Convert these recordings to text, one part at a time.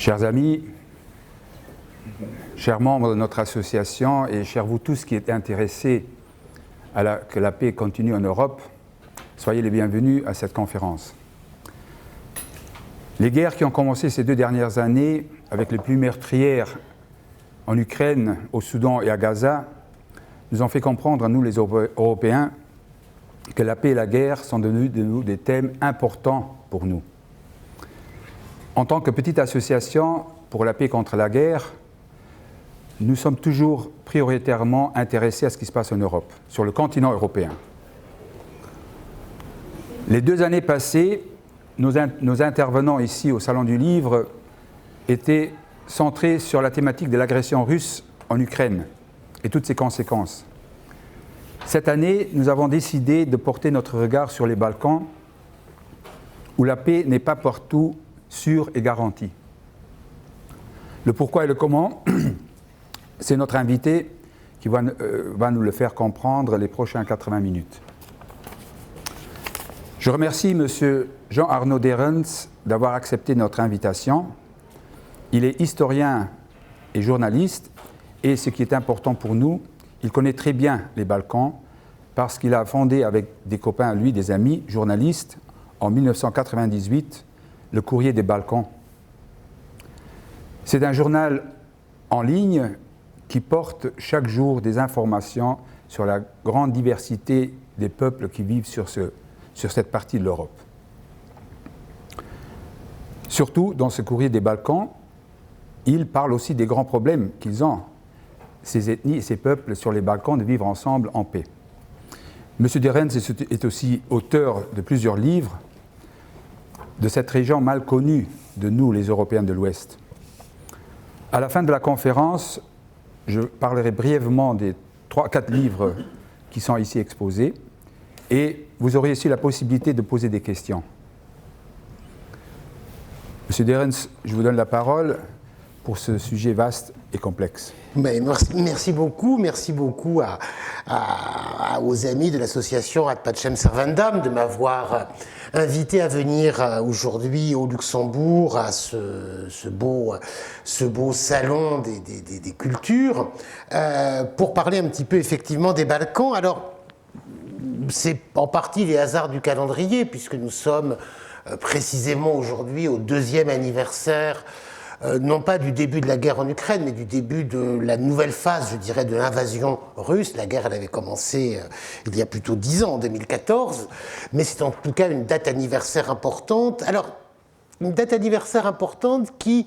Chers amis, chers membres de notre association et chers vous tous qui êtes intéressés à que la paix continue en Europe, soyez les bienvenus à cette conférence. Les guerres qui ont commencé ces 2 dernières années, avec les plus meurtrières en Ukraine, au Soudan et à Gaza, nous ont fait comprendre à nous les Européens que la paix et la guerre sont devenus des thèmes importants pour nous. En tant que petite association pour la paix contre la guerre, nous sommes toujours prioritairement intéressés à ce qui se passe en Europe, sur le continent européen. Les 2 années passées, nos intervenants ici au Salon du Livre étaient centrés sur la thématique de l'agression russe en Ukraine et toutes ses conséquences. Cette année, nous avons décidé de porter notre regard sur les Balkans, où la paix n'est pas partout sûre et garantie. Le pourquoi et le comment, c'est notre invité qui va nous le faire comprendre les prochains 80 minutes. Je remercie M. Jean-Arnaud Deerens d'avoir accepté notre invitation. Il est historien et journaliste, et ce qui est important pour nous, il connaît très bien les Balkans parce qu'il a fondé avec des copains à lui, des amis journalistes, en 1998, le Courrier des Balkans. C'est un journal en ligne qui porte chaque jour des informations sur la grande diversité des peuples qui vivent sur cette partie de l'Europe. Surtout, dans ce Courrier des Balkans, il parle aussi des grands problèmes qu'ils ont, ces ethnies et ces peuples sur les Balkans, de vivre ensemble en paix. M. Deerens est aussi auteur de plusieurs livres de cette région mal connue de nous, les Européens de l'Ouest. À la fin de la conférence, je parlerai brièvement des 3-4 livres qui sont ici exposés et vous aurez aussi la possibilité de poser des questions. M. Deerens, je vous donne la parole pour ce sujet vaste et complexe. Merci beaucoup aux amis de l'association Ad Pacem Servandam de m'avoir invité à venir aujourd'hui au Luxembourg à ce beau salon des cultures pour parler un petit peu effectivement des Balkans. Alors, c'est en partie les hasards du calendrier puisque nous sommes précisément aujourd'hui au 2e anniversaire non pas du début de la guerre en Ukraine, mais du début de la nouvelle phase, je dirais, de l'invasion russe. La guerre, elle avait commencé il y a plutôt 10 ans, en 2014, mais c'est en tout cas une date anniversaire importante. Alors, une date anniversaire importante qui,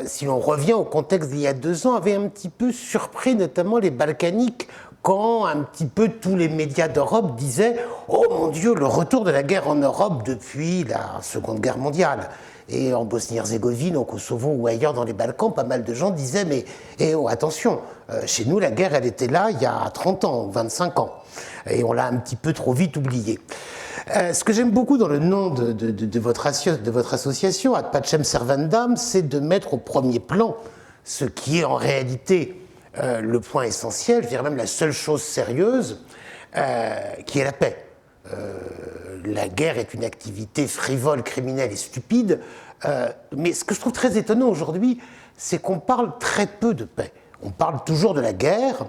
si l'on revient au contexte d'il y a 2 ans, avait un petit peu surpris notamment les Balkaniques, quand un petit peu tous les médias d'Europe disaient « Oh mon Dieu, le retour de la guerre en Europe depuis la Seconde Guerre mondiale ». Et en Bosnie-Herzégovine, au Kosovo ou ailleurs dans les Balkans, pas mal de gens disaient « Mais attention, chez nous la guerre elle était là il y a 30 ans, 25 ans. » Et on l'a un petit peu trop vite oublié. Ce que j'aime beaucoup dans le nom de votre association, Ad Pacem Servandam, c'est de mettre au premier plan ce qui est en réalité le point essentiel, je dirais même la seule chose sérieuse, qui est la paix. La guerre est une activité frivole, criminelle et stupide, mais ce que je trouve très étonnant aujourd'hui, c'est qu'on parle très peu de paix. On parle toujours de la guerre,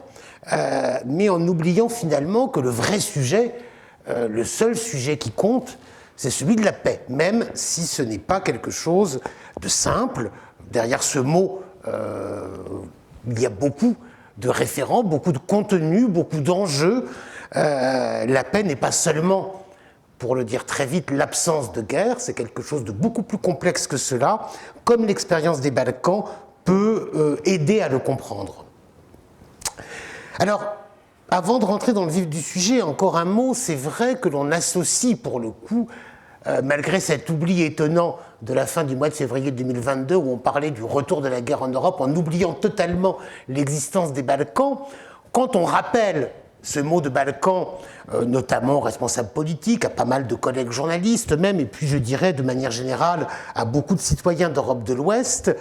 mais en oubliant finalement que le vrai sujet, le seul sujet qui compte, c'est celui de la paix, même si ce n'est pas quelque chose de simple. Derrière ce mot, il y a beaucoup de référents, beaucoup de contenus, beaucoup d'enjeux. La paix n'est pas seulement, pour le dire très vite, l'absence de guerre, c'est quelque chose de beaucoup plus complexe que cela, comme l'expérience des Balkans peut aider à le comprendre. Alors, avant de rentrer dans le vif du sujet, encore un mot, c'est vrai que l'on associe pour le coup, malgré cet oubli étonnant de la fin du mois de février 2022 où on parlait du retour de la guerre en Europe en oubliant totalement l'existence des Balkans, quand on rappelle ce mot de Balkan, notamment aux responsables politiques, à pas mal de collègues journalistes même, et puis je dirais de manière générale à beaucoup de citoyens d'Europe de l'Ouest,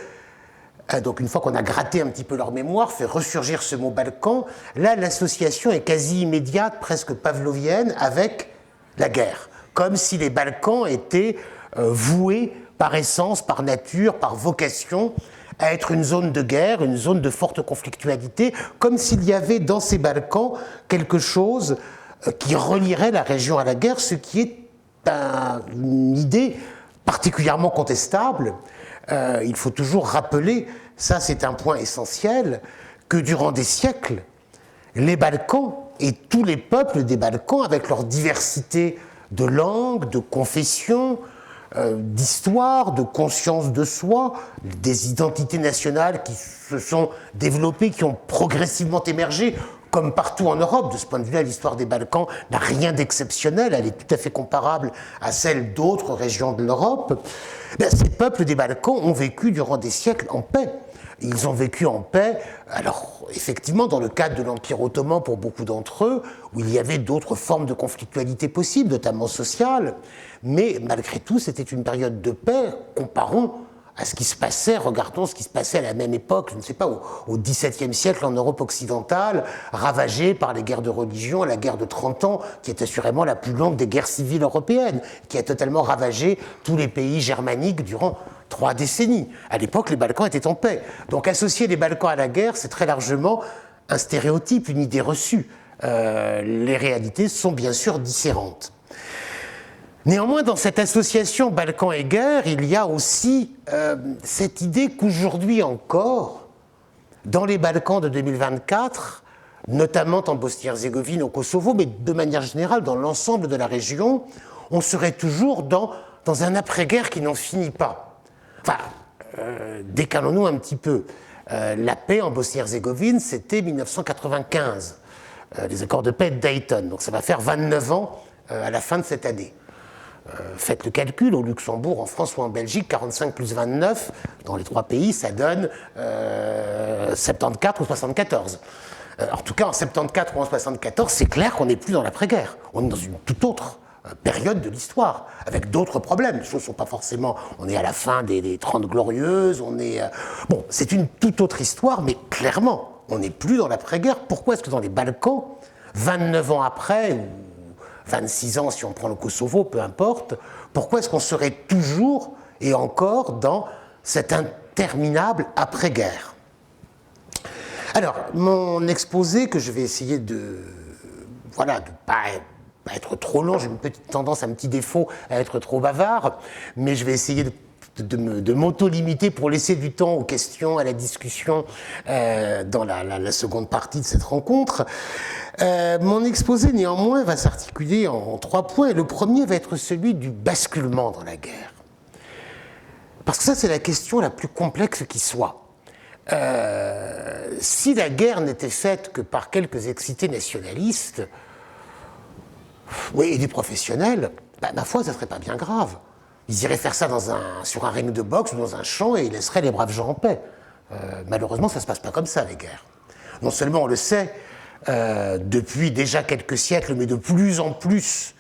donc une fois qu'on a gratté un petit peu leur mémoire, fait ressurgir ce mot Balkan, là l'association est quasi immédiate, presque pavlovienne, avec la guerre, comme si les Balkans étaient voués par essence, par nature, par vocation, à être une zone de guerre, une zone de forte conflictualité, comme s'il y avait dans ces Balkans quelque chose qui relierait la région à la guerre, ce qui est une idée particulièrement contestable. Il faut toujours rappeler, ça c'est un point essentiel, que durant des siècles, les Balkans et tous les peuples des Balkans, avec leur diversité de langues, de confessions, d'histoire, de conscience de soi, des identités nationales qui se sont développées, qui ont progressivement émergé, comme partout en Europe. De ce point de vue-là, l'histoire des Balkans n'a rien d'exceptionnel, elle est tout à fait comparable à celle d'autres régions de l'Europe. Ces peuples des Balkans ont vécu durant des siècles en paix. Ils ont vécu en paix, alors effectivement dans le cadre de l'Empire ottoman pour beaucoup d'entre eux, où il y avait d'autres formes de conflictualité possibles, notamment sociales, mais malgré tout c'était une période de paix, comparons à ce qui se passait, regardons ce qui se passait à la même époque, je ne sais pas, au XVIIe siècle en Europe occidentale, ravagée par les guerres de religion, la guerre de 30 ans, qui est assurément la plus longue des guerres civiles européennes, qui a totalement ravagé tous les pays germaniques durant 3 décennies. À l'époque, les Balkans étaient en paix. Donc associer les Balkans à la guerre, c'est très largement un stéréotype, une idée reçue. Les réalités sont bien sûr différentes. Néanmoins, dans cette association Balkans et guerre, il y a aussi cette idée qu'aujourd'hui encore, dans les Balkans de 2024, notamment en Bosnie-Herzégovine, au Kosovo, mais de manière générale dans l'ensemble de la région, on serait toujours dans un après-guerre qui n'en finit pas. Enfin, décalons-nous un petit peu. La paix en Bosnie-Herzégovine, c'était 1995, les accords de paix de Dayton. Donc ça va faire 29 ans à la fin de cette année. Faites le calcul, au Luxembourg, en France ou en Belgique, 45 plus 29, dans les 3 pays, ça donne 74 ou 74. En tout cas, en 74 ou en 74, c'est clair qu'on n'est plus dans l'après-guerre. On est dans une toute autre période de l'histoire, avec d'autres problèmes. Les choses ne sont pas forcément... On est à la fin des 30 glorieuses, on est... Bon, c'est une toute autre histoire, mais clairement, on n'est plus dans l'après-guerre. Pourquoi est-ce que dans les Balkans, 29 ans après, ou 26 ans si on prend le Kosovo, peu importe, pourquoi est-ce qu'on serait toujours et encore dans cette interminable après-guerre? Alors, mon exposé, que je vais essayer de pas être trop long, j'ai une petite tendance, un petit défaut à être trop bavard, mais je vais essayer de m'auto-limiter pour laisser du temps aux questions, à la discussion dans la seconde partie de cette rencontre. Mon exposé, néanmoins, va s'articuler en 3 points. Le premier va être celui du basculement dans la guerre. Parce que ça, c'est la question la plus complexe qui soit. Si la guerre n'était faite que par quelques excités nationalistes, et des professionnels, ma foi, ça ne serait pas bien grave. Ils iraient faire ça sur un ring de boxe ou dans un champ et ils laisseraient les braves gens en paix. Malheureusement, ça ne se passe pas comme ça, les guerres. Non seulement on le sait depuis déjà quelques siècles, mais de plus en plus,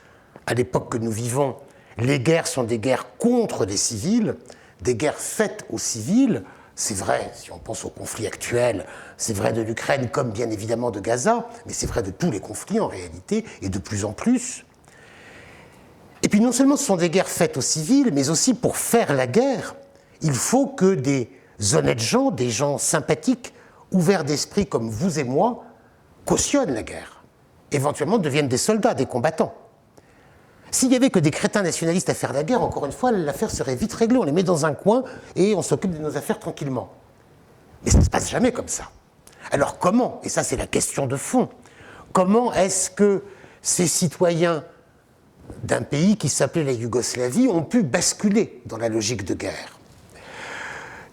à l'époque que nous vivons, les guerres sont des guerres contre les civils, des guerres faites aux civils. C'est vrai, si on pense aux conflits actuels, c'est vrai de l'Ukraine comme bien évidemment de Gaza, mais c'est vrai de tous les conflits en réalité, et de plus en plus. Et puis non seulement ce sont des guerres faites aux civils, mais aussi pour faire la guerre, il faut que des honnêtes gens, des gens sympathiques, ouverts d'esprit comme vous et moi, cautionnent la guerre, éventuellement deviennent des soldats, des combattants. S'il n'y avait que des crétins nationalistes à faire la guerre, encore une fois, l'affaire serait vite réglée. On les met dans un coin et on s'occupe de nos affaires tranquillement. Mais ça ne se passe jamais comme ça. Alors comment, et ça c'est la question de fond, comment est-ce que ces citoyens d'un pays qui s'appelait la Yougoslavie ont pu basculer dans la logique de guerre?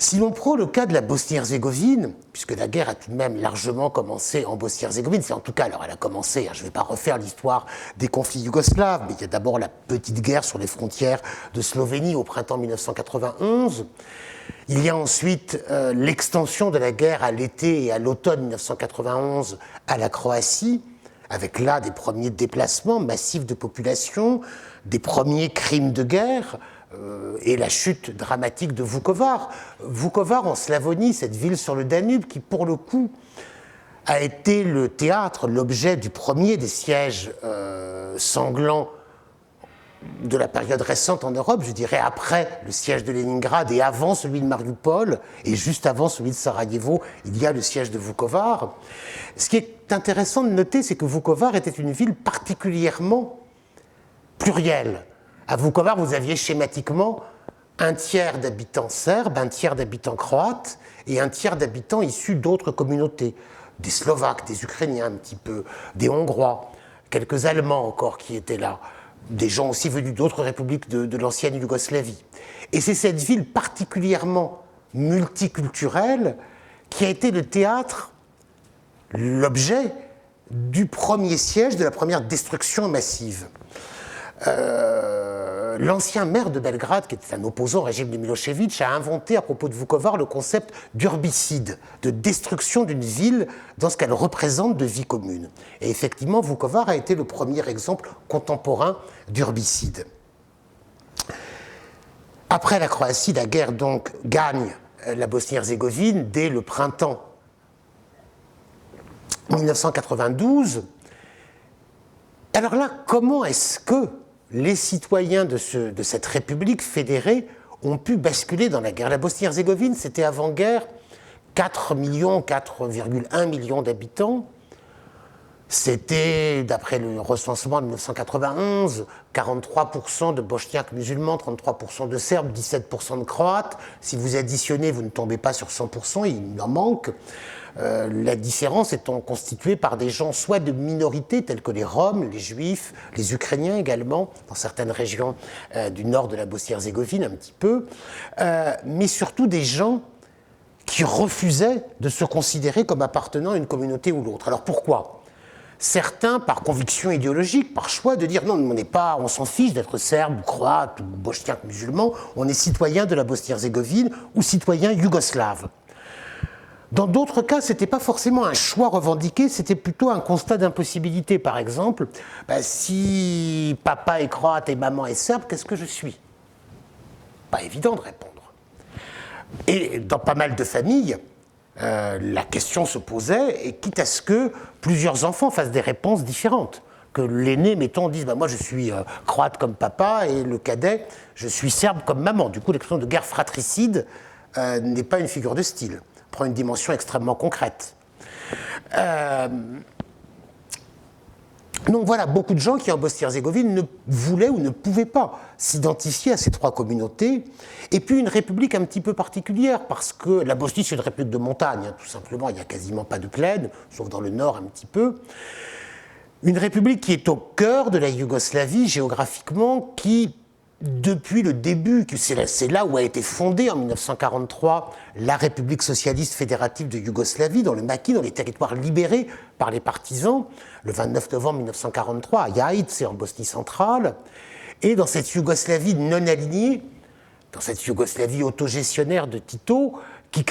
Si l'on prend le cas de la Bosnie-Herzégovine, puisque la guerre a tout de même largement commencé en Bosnie-Herzégovine, c'est en tout cas, alors elle a commencé, je ne vais pas refaire l'histoire des conflits yougoslaves, mais il y a d'abord la petite guerre sur les frontières de Slovénie au printemps 1991. Il y a ensuite l'extension de la guerre à l'été et à l'automne 1991 à la Croatie, avec là des premiers déplacements massifs de population, des premiers crimes de guerre, et la chute dramatique de Vukovar. Vukovar en Slavonie, cette ville sur le Danube qui pour le coup a été le théâtre, l'objet du premier des sièges sanglants de la période récente en Europe, je dirais après le siège de Leningrad et avant celui de Mariupol, et juste avant celui de Sarajevo, il y a le siège de Vukovar. Ce qui est intéressant de noter, c'est que Vukovar était une ville particulièrement plurielle. À Vukovar, vous aviez schématiquement un tiers d'habitants serbes, un tiers d'habitants croates et un tiers d'habitants issus d'autres communautés, des Slovaques, des Ukrainiens un petit peu, des Hongrois, quelques Allemands encore qui étaient là, des gens aussi venus d'autres républiques de l'ancienne Yougoslavie. Et c'est cette ville particulièrement multiculturelle qui a été le théâtre, l'objet du premier siège, de la première destruction massive. L'ancien maire de Belgrade, qui était un opposant au régime de Milosevic, a inventé à propos de Vukovar le concept d'urbicide, de destruction d'une ville dans ce qu'elle représente de vie commune. Et effectivement, Vukovar a été le premier exemple contemporain d'urbicide. Après la Croatie, la guerre donc gagne la Bosnie-Herzégovine dès le printemps 1992. Alors là, comment est-ce que les citoyens de cette république fédérée ont pu basculer dans la guerre? La Bosnie-Herzégovine, c'était avant-guerre 4,1 millions d'habitants. C'était, d'après le recensement de 1991, 43% de Bosniaques musulmans, 33% de Serbes, 17% de Croates. Si vous additionnez, vous ne tombez pas sur 100%, il en manque. La différence étant constituée par des gens soit de minorités tels que les Roms, les Juifs, les Ukrainiens également, dans certaines régions du nord de la Bosnie-Herzégovine un petit peu, mais surtout des gens qui refusaient de se considérer comme appartenant à une communauté ou l'autre. Alors pourquoi ? Certains, par conviction idéologique, par choix de dire non, on s'en fiche d'être serbe ou croate ou bosniaque musulman, on est citoyen de la Bosnie-Herzégovine ou citoyen yougoslave. Dans d'autres cas, ce n'était pas forcément un choix revendiqué, c'était plutôt un constat d'impossibilité. Par exemple, si papa est croate et maman est serbe, qu'est-ce que je suis ? Pas évident de répondre. Et dans pas mal de familles, la question se posait, et quitte à ce que plusieurs enfants fassent des réponses différentes. Que l'aîné, mettons, dise moi je suis croate comme papa, et le cadet, je suis serbe comme maman. Du coup, l'expression de guerre fratricide n'est pas une figure de style. Prend une dimension extrêmement concrète. Donc voilà, beaucoup de gens qui en Bosnie-Herzégovine ne voulaient ou ne pouvaient pas s'identifier à ces trois communautés. Et puis une république un petit peu particulière, parce que la Bosnie c'est une république de montagne, tout simplement, il n'y a quasiment pas de plaine, sauf dans le nord un petit peu. Une république qui est au cœur de la Yougoslavie géographiquement, qui depuis le début, c'est là où a été fondée en 1943 la République socialiste fédérative de Yougoslavie, dans le maquis, dans les territoires libérés par les partisans, le 29 novembre 1943 à Jajce, c'est en Bosnie centrale, et dans cette Yougoslavie non alignée, dans cette Yougoslavie autogestionnaire de Tito, qui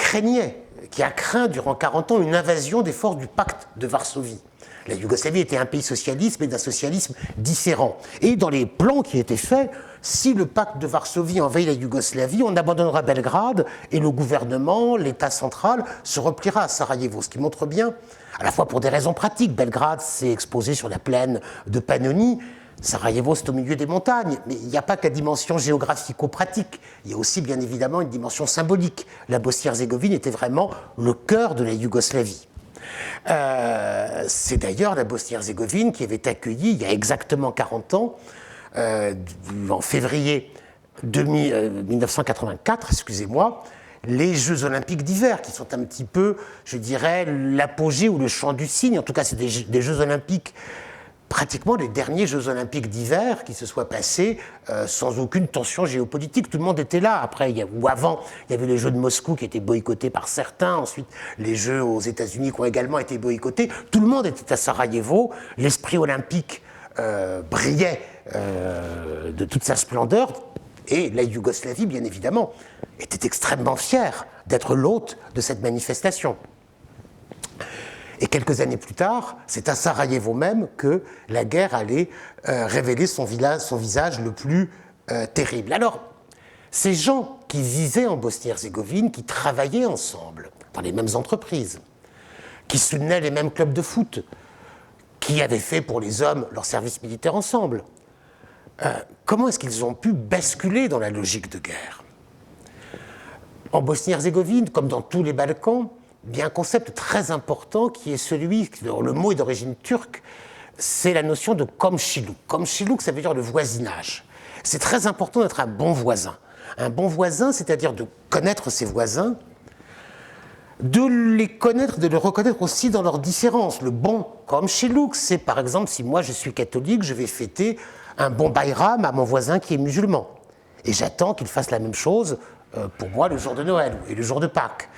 a craint durant 40 ans une invasion des forces du pacte de Varsovie. La Yougoslavie était un pays socialiste, mais d'un socialisme différent. Et dans les plans qui étaient faits, si le pacte de Varsovie envahit la Yougoslavie, on abandonnera Belgrade et le gouvernement, l'État central, se repliera à Sarajevo. Ce qui montre bien, à la fois pour des raisons pratiques, Belgrade s'est exposé sur la plaine de Pannonie, Sarajevo c'est au milieu des montagnes, mais il n'y a pas que la dimension géographico-pratique, il y a aussi bien évidemment une dimension symbolique. La Bosnie-Herzégovine était vraiment le cœur de la Yougoslavie. C'est d'ailleurs la Bosnie-Herzégovine qui avait accueilli, il y a exactement 40 ans, en février 1984, les Jeux Olympiques d'hiver, qui sont un petit peu, je dirais, l'apogée ou le chant du cygne. En tout cas, c'est des Jeux Olympiques, pratiquement les derniers Jeux Olympiques d'hiver qui se soient passés sans aucune tension géopolitique. Tout le monde était là. Après, avant, il y avait les Jeux de Moscou qui étaient boycottés par certains. Ensuite, les Jeux aux États-Unis qui ont également été boycottés. Tout le monde était à Sarajevo. L'esprit olympique brillait de toute sa splendeur. Et la Yougoslavie, bien évidemment, était extrêmement fière d'être l'hôte de cette manifestation. Et quelques années plus tard, c'est à Sarajevo même que la guerre allait révéler son visage le plus terrible. Alors, ces gens qui vivaient en Bosnie-Herzégovine, qui travaillaient ensemble, dans les mêmes entreprises, qui soutenaient les mêmes clubs de foot, qui avaient fait pour les hommes leur service militaire ensemble, comment est-ce qu'ils ont pu basculer dans la logique de guerre? En Bosnie-Herzégovine, comme dans tous les Balkans, il y a un concept très important qui est celui, le mot est d'origine turque, c'est la notion de komşiluk. Komşiluk, ça veut dire le voisinage. C'est très important d'être un bon voisin. Un bon voisin, c'est-à-dire de connaître ses voisins, de les connaître, de les reconnaître aussi dans leurs différences. Le bon komşiluk, c'est par exemple, si moi je suis catholique, je vais fêter un bon bayram à mon voisin qui est musulman. Et j'attends qu'il fasse la même chose pour moi le jour de Noël et le jour de Pâques.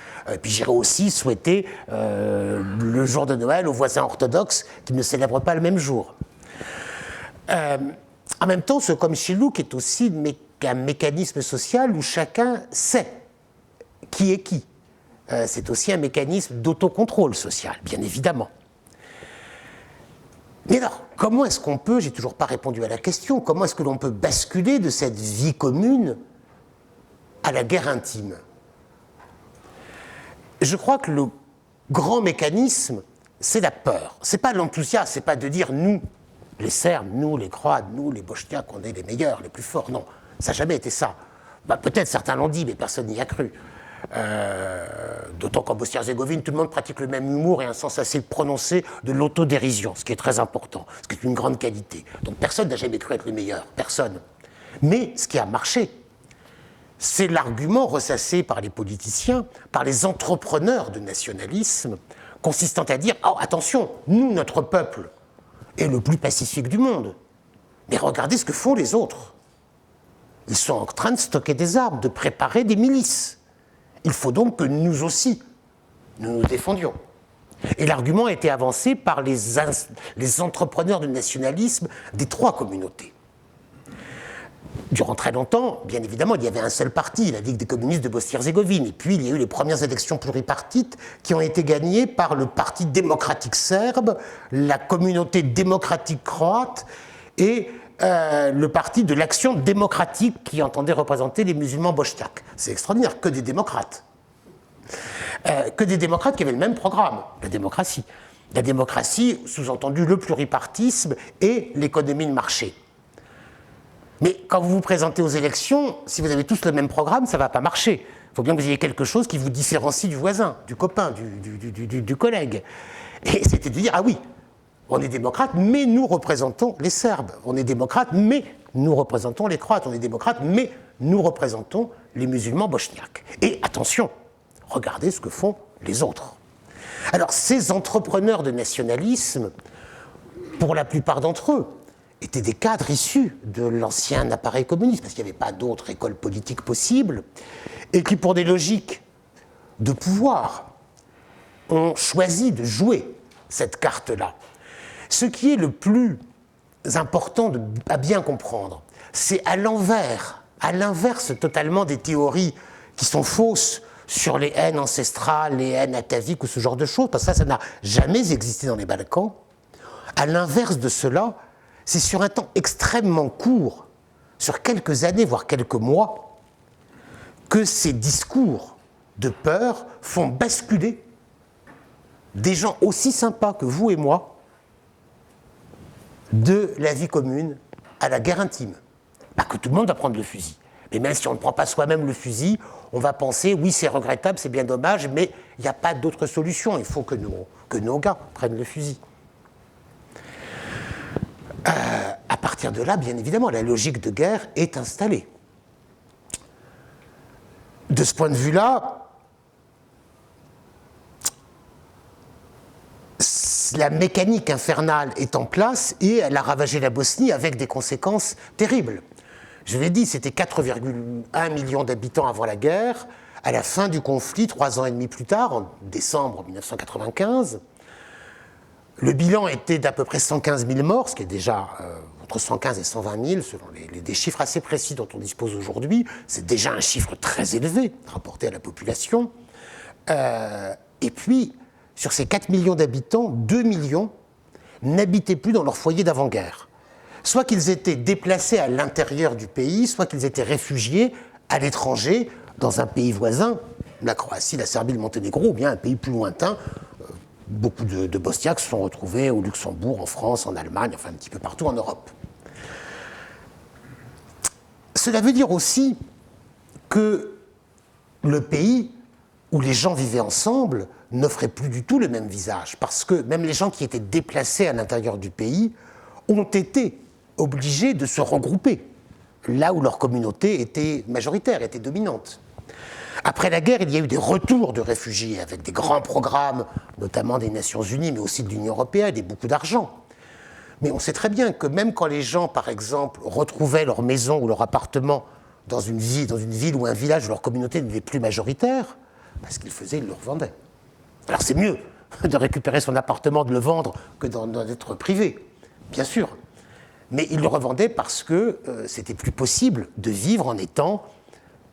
Puis j'irai aussi souhaiter le jour de Noël aux voisins orthodoxes qui ne célèbrent pas le même jour. En même temps, ce komşiluk est aussi un mécanisme social où chacun sait qui est qui. C'est aussi un mécanisme d'autocontrôle social, bien évidemment. Mais alors, comment est-ce qu'on peut, j'ai toujours pas répondu à la question, comment est-ce que l'on peut basculer de cette vie commune à la guerre intime? Je crois que le grand mécanisme, c'est la peur. C'est pas l'enthousiasme, c'est pas de dire nous, les Serbes, nous, les Croates, nous, les Bosniaques, on est les meilleurs, les plus forts. Non, ça n'a jamais été ça. Peut-être certains l'ont dit, mais personne n'y a cru. D'autant qu'en Bosnie-Herzégovine, tout le monde pratique le même humour et un sens assez prononcé de l'autodérision, ce qui est très important, ce qui est une grande qualité. Donc personne n'a jamais cru être le meilleur, personne. Mais ce qui a marché, c'est l'argument ressassé par les politiciens, par les entrepreneurs de nationalisme, consistant à dire « Oh, attention, nous, notre peuple, est le plus pacifique du monde. Mais regardez ce que font les autres. Ils sont en train de stocker des armes, de préparer des milices. Il faut donc que nous aussi, nous nous défendions. » Et l'argument a été avancé par les entrepreneurs de nationalisme des trois communautés. Durant très longtemps, bien évidemment, il y avait un seul parti, la Ligue des communistes de Bosnie-Herzégovine. Et puis, il y a eu les premières élections pluripartites qui ont été gagnées par le Parti démocratique serbe, la communauté démocratique croate et le Parti de l'action démocratique qui entendait représenter les musulmans bosniaques. C'est extraordinaire, que des démocrates. Que des démocrates qui avaient le même programme, la démocratie. La démocratie, sous-entendu le pluripartisme et l'économie de marché. Mais quand vous vous présentez aux élections, si vous avez tous le même programme, ça ne va pas marcher. Il faut bien que vous ayez quelque chose qui vous différencie du voisin, du copain, du collègue. Et c'était de dire, ah oui, on est démocrate, mais nous représentons les Serbes. On est démocrate, mais nous représentons les Croates. On est démocrate, mais nous représentons les musulmans bosniaques. Et attention, regardez ce que font les autres. Alors, ces entrepreneurs de nationalisme, pour la plupart d'entre eux, étaient des cadres issus de l'ancien appareil communiste, parce qu'il n'y avait pas d'autre école politique possible, et qui, pour des logiques de pouvoir, ont choisi de jouer cette carte-là. Ce qui est le plus important à bien comprendre, c'est à l'inverse totalement des théories qui sont fausses sur les haines ancestrales, les haines ataviques ou ce genre de choses, parce que ça n'a jamais existé dans les Balkans. À l'inverse de cela, c'est sur un temps extrêmement court, sur quelques années, voire quelques mois, que ces discours de peur font basculer des gens aussi sympas que vous et moi de la vie commune à la guerre intime. Pas que tout le monde va prendre le fusil. Mais même si on ne prend pas soi-même le fusil, on va penser, oui, c'est regrettable, c'est bien dommage, mais il n'y a pas d'autre solution. Il faut que nos gars prennent le fusil. À partir de là, bien évidemment, la logique de guerre est installée. De ce point de vue-là, la mécanique infernale est en place et elle a ravagé la Bosnie avec des conséquences terribles. Je l'ai dit, c'était 4,1 millions d'habitants avant la guerre. À la fin du conflit, 3 ans et demi plus tard, en décembre 1995, le bilan était d'à peu près 115 000 morts, ce qui est déjà entre 115 et 120 000, selon des chiffres assez précis dont on dispose aujourd'hui. C'est déjà un chiffre très élevé, rapporté à la population. Et puis, sur ces 4 millions d'habitants, 2 millions n'habitaient plus dans leur foyer d'avant-guerre. Soit qu'ils étaient déplacés à l'intérieur du pays, soit qu'ils étaient réfugiés à l'étranger, dans un pays voisin, la Croatie, la Serbie, le Monténégro, ou bien un pays plus lointain. Beaucoup de Bosniaques se sont retrouvés au Luxembourg, en France, en Allemagne, enfin un petit peu partout en Europe. Cela veut dire aussi que le pays où les gens vivaient ensemble n'offrait plus du tout le même visage, parce que même les gens qui étaient déplacés à l'intérieur du pays ont été obligés de se regrouper là où leur communauté était majoritaire, était dominante. Après la guerre, il y a eu des retours de réfugiés avec des grands programmes, notamment des Nations Unies, mais aussi de l'Union européenne, et beaucoup d'argent. Mais on sait très bien que même quand les gens, par exemple, retrouvaient leur maison ou leur appartement dans une ville ou un village où leur communauté n'était plus majoritaire, ce qu'ils faisaient, ils le revendaient. Alors c'est mieux de récupérer son appartement, de le vendre, que d'en être privé, bien sûr. Mais ils le revendaient parce que c'était plus possible de vivre en étant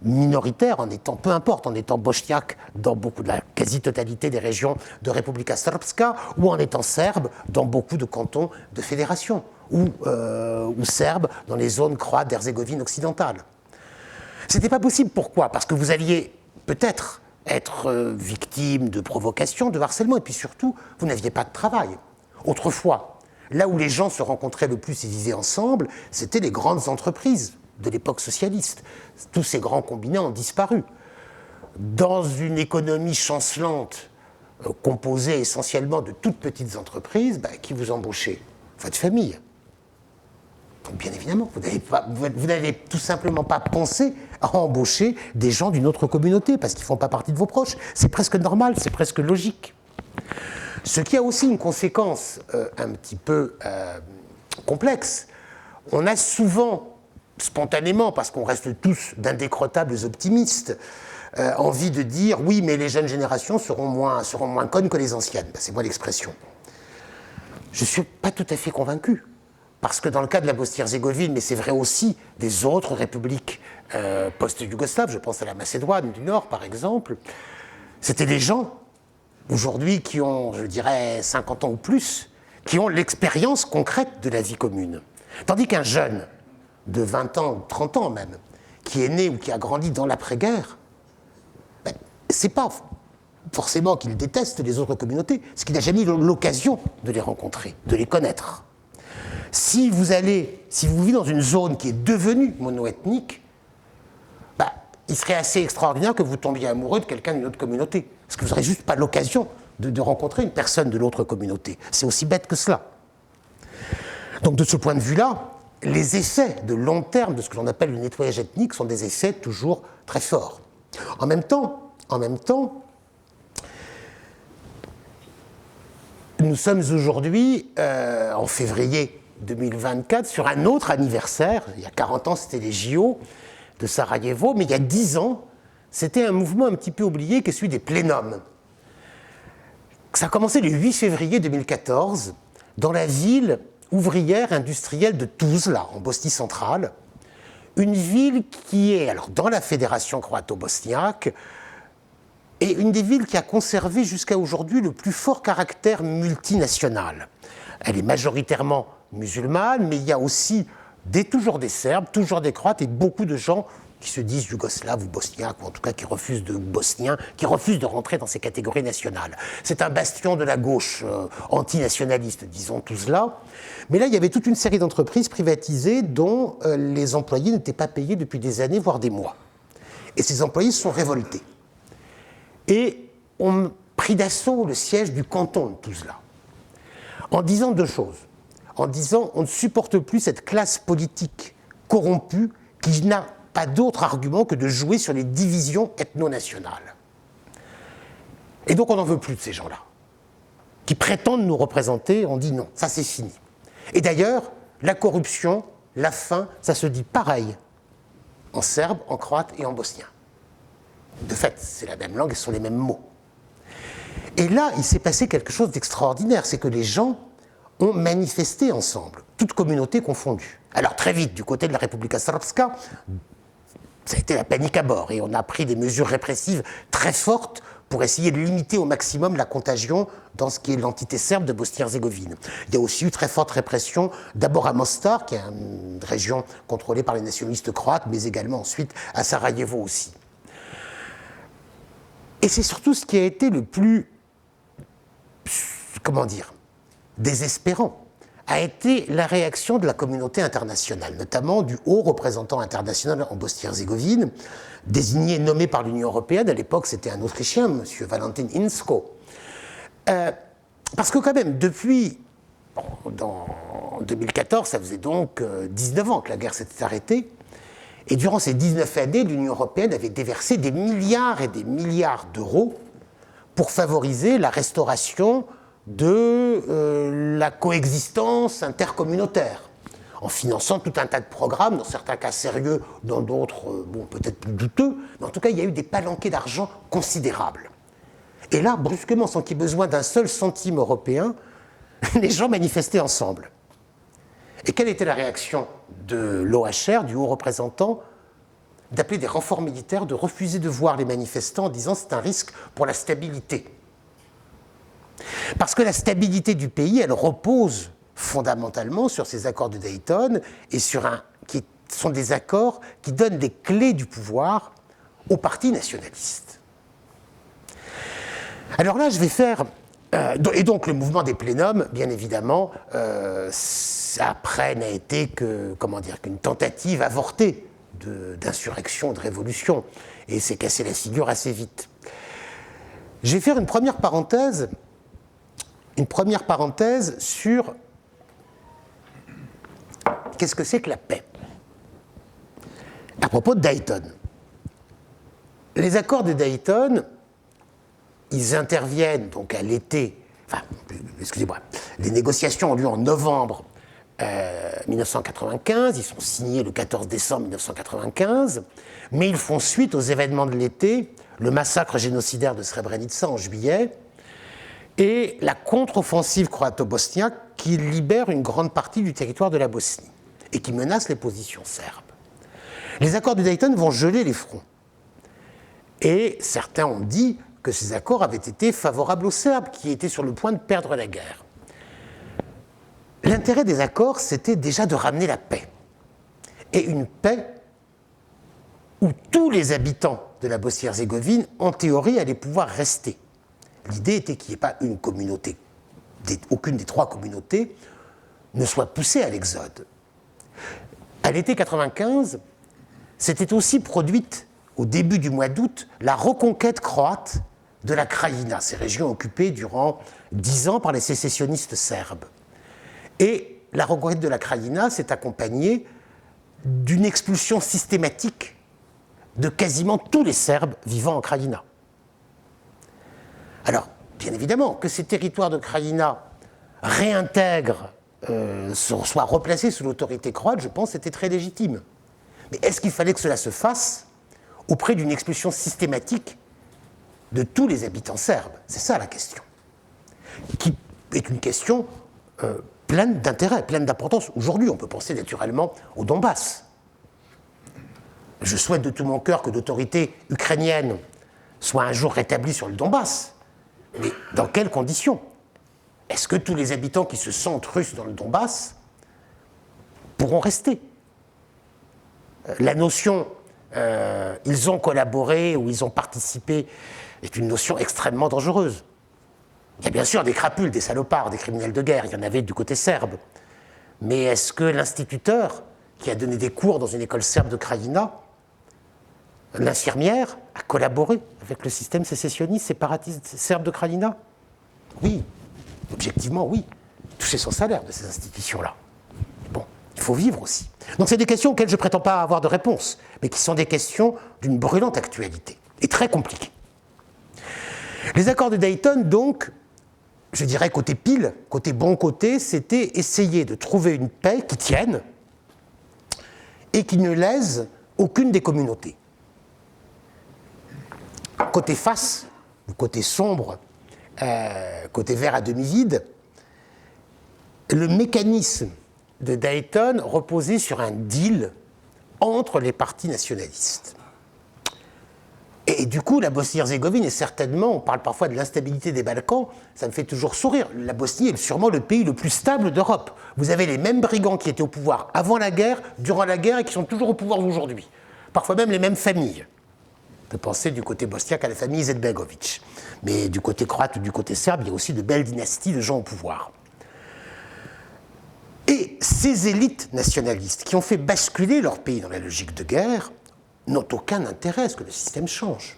minoritaire, en étant, peu importe, en étant bošnjak dans beaucoup de la quasi-totalité des régions de Republika Srpska, ou en étant serbe dans beaucoup de cantons de fédération, ou serbe dans les zones croates d'Herzégovine occidentale. C'était pas possible, pourquoi ? Parce que vous alliez peut-être être victime de provocations, de harcèlement, et puis surtout, vous n'aviez pas de travail. Autrefois, là où les gens se rencontraient le plus et vivaient ensemble, c'était les grandes entreprises de l'époque socialiste. Tous ces grands combinés ont disparu. Dans une économie chancelante, composée essentiellement de toutes petites entreprises, qui vous embauchez ? Votre famille. Donc bien évidemment, vous n'avez tout simplement pas pensé à embaucher des gens d'une autre communauté, parce qu'ils ne font pas partie de vos proches. C'est presque normal, c'est presque logique. Ce qui a aussi une conséquence un petit peu complexe. On a souvent, spontanément, parce qu'on reste tous d'indécrottables optimistes, envie de dire « oui, mais les jeunes générations seront moins connes que les anciennes ». C'est moi l'expression. Je ne suis pas tout à fait convaincu. Parce que dans le cas de la Bosnie-Herzégovine, mais c'est vrai aussi des autres républiques post-yougoslaves, je pense à la Macédoine du Nord par exemple, c'était des gens aujourd'hui qui ont, je dirais, 50 ans ou plus, qui ont l'expérience concrète de la vie commune. Tandis qu'un jeune de 20 ans ou 30 ans même, qui est né ou qui a grandi dans l'après-guerre, c'est pas forcément qu'il déteste les autres communautés, c'est qu'il n'a jamais eu l'occasion de les rencontrer, de les connaître. Si vous vivez dans une zone qui est devenue monoethnique, il serait assez extraordinaire que vous tombiez amoureux de quelqu'un d'une autre communauté. Parce que vous n'aurez juste pas l'occasion de rencontrer une personne de l'autre communauté. C'est aussi bête que cela. Donc de ce point de vue-là, les essais de long terme de ce que l'on appelle le nettoyage ethnique sont des essais toujours très forts. En même temps, nous sommes aujourd'hui en février 2024 sur un autre anniversaire. Il y a 40 ans, c'était les JO de Sarajevo, mais il y a 10 ans, c'était un mouvement un petit peu oublié qui est celui des plénums. Ça a commencé le 8 février 2014 dans la ville ouvrière industrielle de Tuzla, en Bosnie centrale, une ville qui est, alors dans la fédération croato-bosniaque, et une des villes qui a conservé jusqu'à aujourd'hui le plus fort caractère multinational. Elle est majoritairement musulmane, mais il y a aussi toujours des Serbes, toujours des Croates et beaucoup de gens qui se disent yougoslaves ou bosniaques, ou en tout cas qui refusent de bosniens, qui refusent de rentrer dans ces catégories nationales. C'est un bastion de la gauche antinationaliste, disons tout cela. Mais là, il y avait toute une série d'entreprises privatisées dont les employés n'étaient pas payés depuis des années, voire des mois. Et ces employés se sont révoltés. Et ont pris d'assaut le siège du canton de Tuzla, en disant deux choses. En disant on ne supporte plus cette classe politique corrompue qui n'a pas d'autre argument que de jouer sur les divisions ethno-nationales. Et donc on n'en veut plus de ces gens-là, qui prétendent nous représenter. On dit non, ça c'est fini. Et d'ailleurs, la corruption, la faim, ça se dit pareil en serbe, en croate et en bosnien. De fait, c'est la même langue et ce sont les mêmes mots. Et là, il s'est passé quelque chose d'extraordinaire, c'est que les gens ont manifesté ensemble, toutes communautés confondues. Alors très vite, du côté de la Republika Srpska, ça a été la panique à bord et on a pris des mesures répressives très fortes pour essayer de limiter au maximum la contagion dans ce qui est l'entité serbe de Bosnie-Herzégovine. Il y a aussi eu très forte répression, d'abord à Mostar, qui est une région contrôlée par les nationalistes croates, mais également ensuite à Sarajevo aussi. Et c'est surtout ce qui a été le plus, désespérant, a été la réaction de la communauté internationale, notamment du haut représentant international en Bosnie-Herzégovine, désigné et nommé par l'Union européenne. À l'époque, c'était un Autrichien, M. Valentin Inzko. Parce que quand même, depuis, en 2014, ça faisait donc 19 ans que la guerre s'était arrêtée, et durant ces 19 années, l'Union européenne avait déversé des milliards et des milliards d'euros pour favoriser la restauration de la coexistence intercommunautaire, en finançant tout un tas de programmes, dans certains cas sérieux, dans d'autres, bon, peut-être plus douteux, mais en tout cas, il y a eu des palanquets d'argent considérables. Et là, brusquement, sans qu'il y ait besoin d'un seul centime européen, les gens manifestaient ensemble. Et quelle était la réaction de l'OHR, du haut représentant, d'appeler des renforts militaires, de refuser de voir les manifestants en disant c'est un risque pour la stabilité. Parce que la stabilité du pays, elle repose fondamentalement sur ces accords de Dayton et qui sont des accords qui donnent des clés du pouvoir aux partis nationalistes. Alors là, je vais faire... et donc le mouvement des plénums, bien évidemment, après n'a été qu'une tentative avortée d'insurrection, de révolution, et s'est cassé la figure assez vite. Je vais faire une première parenthèse sur qu'est-ce que c'est que la paix. À propos de Dayton. Les accords de Dayton, ils interviennent donc à l'été, les négociations ont lieu en novembre 1995, ils sont signés le 14 décembre 1995, mais ils font suite aux événements de l'été, le massacre génocidaire de Srebrenica en juillet, et la contre-offensive croato-bosniaque qui libère une grande partie du territoire de la Bosnie et qui menace les positions serbes. Les accords de Dayton vont geler les fronts. Et certains ont dit que ces accords avaient été favorables aux Serbes, qui étaient sur le point de perdre la guerre. L'intérêt des accords, c'était déjà de ramener la paix. Et une paix où tous les habitants de la Bosnie-Herzégovine, en théorie, allaient pouvoir rester. L'idée était qu'il n'y ait pas une communauté, aucune des trois communautés ne soit poussée à l'exode. À l'été 1995, s'était aussi produite, au début du mois d'août, la reconquête croate de la Krajina, ces régions occupées durant 10 ans par les sécessionnistes serbes. Et la reconquête de la Krajina s'est accompagnée d'une expulsion systématique de quasiment tous les Serbes vivant en Krajina. Alors, bien évidemment, que ces territoires de Krajina réintègrent, soient replacés sous l'autorité croate, je pense que c'était très légitime. Mais est-ce qu'il fallait que cela se fasse auprès d'une expulsion systématique de tous les habitants serbes? C'est ça la question. Qui est une question pleine d'intérêt, pleine d'importance. Aujourd'hui, on peut penser naturellement au Donbass. Je souhaite de tout mon cœur que l'autorité ukrainienne soit un jour rétablie sur le Donbass. Mais dans quelles conditions? Est-ce que tous les habitants qui se sentent russes dans le Donbass pourront rester? La notion ils ont collaboré ou ils ont participé est une notion extrêmement dangereuse. Il y a bien sûr des crapules, des salopards, des criminels de guerre, il y en avait du côté serbe. Mais est-ce que l'instituteur qui a donné des cours dans une école serbe de Krajina, l'infirmière, a collaboré avec le système sécessionniste, séparatiste serbe de Krajina? Oui, objectivement oui. Toucher son salaire de ces institutions-là. Bon, il faut vivre aussi. Donc c'est des questions auxquelles je ne prétends pas avoir de réponse, mais qui sont des questions d'une brûlante actualité et très compliquées. Les accords de Dayton, donc, je dirais côté pile, côté bon côté, c'était essayer de trouver une paix qui tienne et qui ne lèse aucune des communautés. Côté face, ou côté sombre, côté vert à demi vide, le mécanisme de Dayton reposait sur un deal entre les partis nationalistes. Et du coup, la Bosnie-Herzégovine est certainement, on parle parfois de l'instabilité des Balkans, ça me fait toujours sourire. La Bosnie est sûrement le pays le plus stable d'Europe. Vous avez les mêmes brigands qui étaient au pouvoir avant la guerre, durant la guerre et qui sont toujours au pouvoir aujourd'hui. Parfois même les mêmes familles. On peut penser du côté bosniaque à la famille Izetbegovic. Mais du côté croate ou du côté serbe, il y a aussi de belles dynasties de gens au pouvoir. Et ces élites nationalistes qui ont fait basculer leur pays dans la logique de guerre n'ont aucun intérêt à ce que le système change.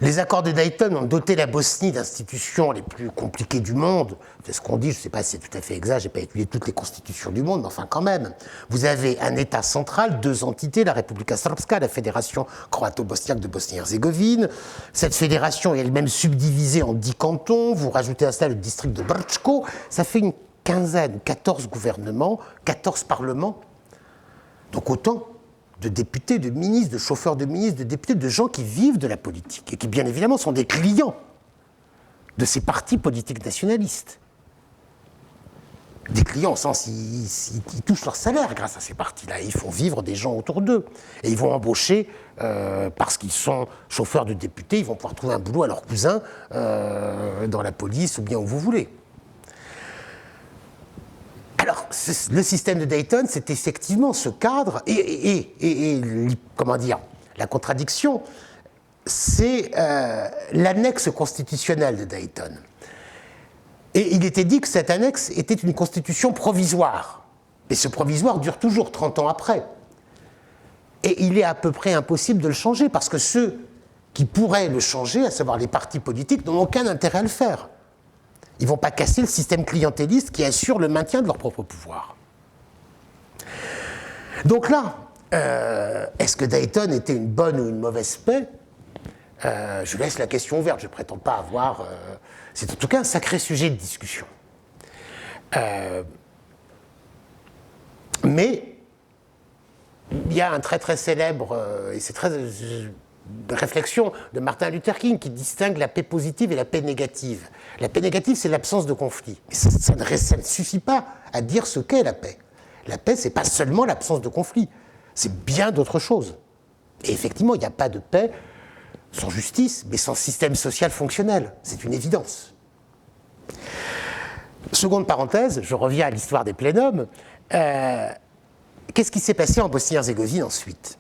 Les accords de Dayton ont doté la Bosnie d'institutions les plus compliquées du monde. C'est ce qu'on dit, je ne sais pas si c'est tout à fait exact, je n'ai pas étudié toutes les constitutions du monde, mais enfin quand même. Vous avez un État central, deux entités, la Republika Srpska, la Fédération croato-bosniaque de Bosnie-Herzégovine. Cette fédération est elle-même subdivisée en 10 cantons. Vous rajoutez à cela le district de Brčko. Ça fait une quinzaine, 14 gouvernements, 14 parlements. Donc autant de députés, de ministres, de chauffeurs de ministres, de députés, de gens qui vivent de la politique et qui, bien évidemment, sont des clients de ces partis politiques nationalistes. Des clients au sens, ils touchent leur salaire grâce à ces partis-là. Ils font vivre des gens autour d'eux. Et ils vont embaucher, parce qu'ils sont chauffeurs de députés, ils vont pouvoir trouver un boulot à leurs cousins dans la police ou bien où vous voulez. Alors, le système de Dayton, c'est effectivement ce cadre, comment dire, la contradiction, c'est l'annexe constitutionnelle de Dayton. Et il était dit que cette annexe était une constitution provisoire. Et ce provisoire dure toujours 30 ans après. Et il est à peu près impossible de le changer, parce que ceux qui pourraient le changer, à savoir les partis politiques, n'ont aucun intérêt à le faire. Ils ne vont pas casser le système clientéliste qui assure le maintien de leur propre pouvoir. Donc là, est-ce que Dayton était une bonne ou une mauvaise paix ? Je laisse la question ouverte, je ne prétends pas avoir... c'est en tout cas un sacré sujet de discussion. Mais il y a un très très célèbre, et c'est très... réflexion de Martin Luther King qui distingue la paix positive et la paix négative. La paix négative, c'est l'absence de conflit. Mais ça ne suffit pas à dire ce qu'est la paix. La paix, ce n'est pas seulement l'absence de conflit, c'est bien d'autres choses. Et effectivement, il n'y a pas de paix sans justice, mais sans système social fonctionnel. C'est une évidence. Seconde parenthèse, je reviens à l'histoire des plénums. Qu'est-ce qui s'est passé en Bosnie-Herzégovine ensuite ?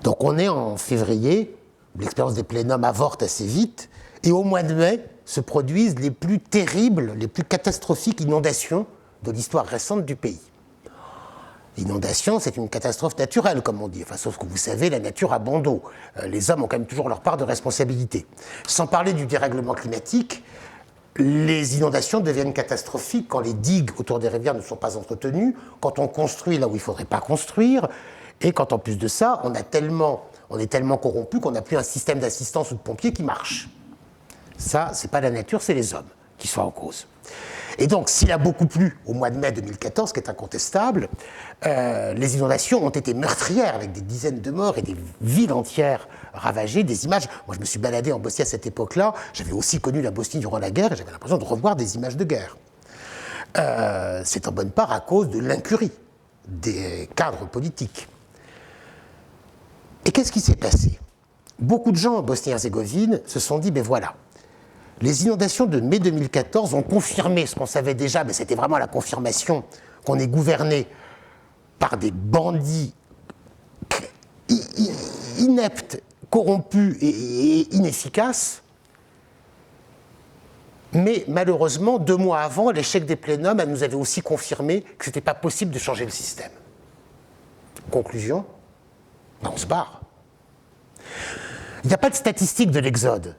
Donc on est en février, l'expérience des plénums avorte assez vite, et au mois de mai se produisent les plus terribles, les plus catastrophiques inondations de l'histoire récente du pays. L'inondation, c'est une catastrophe naturelle, comme on dit, enfin, sauf que vous savez, la nature a bon dos. Les hommes ont quand même toujours leur part de responsabilité. Sans parler du dérèglement climatique, les inondations deviennent catastrophiques quand les digues autour des rivières ne sont pas entretenues, quand on construit là où il ne faudrait pas construire, et quand en plus de ça, on est tellement corrompu qu'on n'a plus un système d'assistance ou de pompiers qui marche. Ça, c'est pas la nature, c'est les hommes qui sont en cause. Et donc, s'il a beaucoup plu au mois de mai 2014, qui est incontestable, les inondations ont été meurtrières avec des dizaines de morts et des villes entières ravagées, des images. Moi, je me suis baladé en Bosnie à cette époque-là, j'avais aussi connu la Bosnie durant la guerre et j'avais l'impression de revoir des images de guerre. C'est en bonne part à cause de l'incurie des cadres politiques. Et qu'est-ce qui s'est passé ? Beaucoup de gens en Bosnie-Herzégovine se sont dit, ben voilà, les inondations de mai 2014 ont confirmé ce qu'on savait déjà, mais c'était vraiment la confirmation qu'on est gouverné par des bandits ineptes, corrompus et inefficaces. Mais malheureusement, 2 mois avant, l'échec des plénums nous avait aussi confirmé que ce n'était pas possible de changer le système. Conclusion ? Ben on se barre. Il n'y a pas de statistique de l'exode,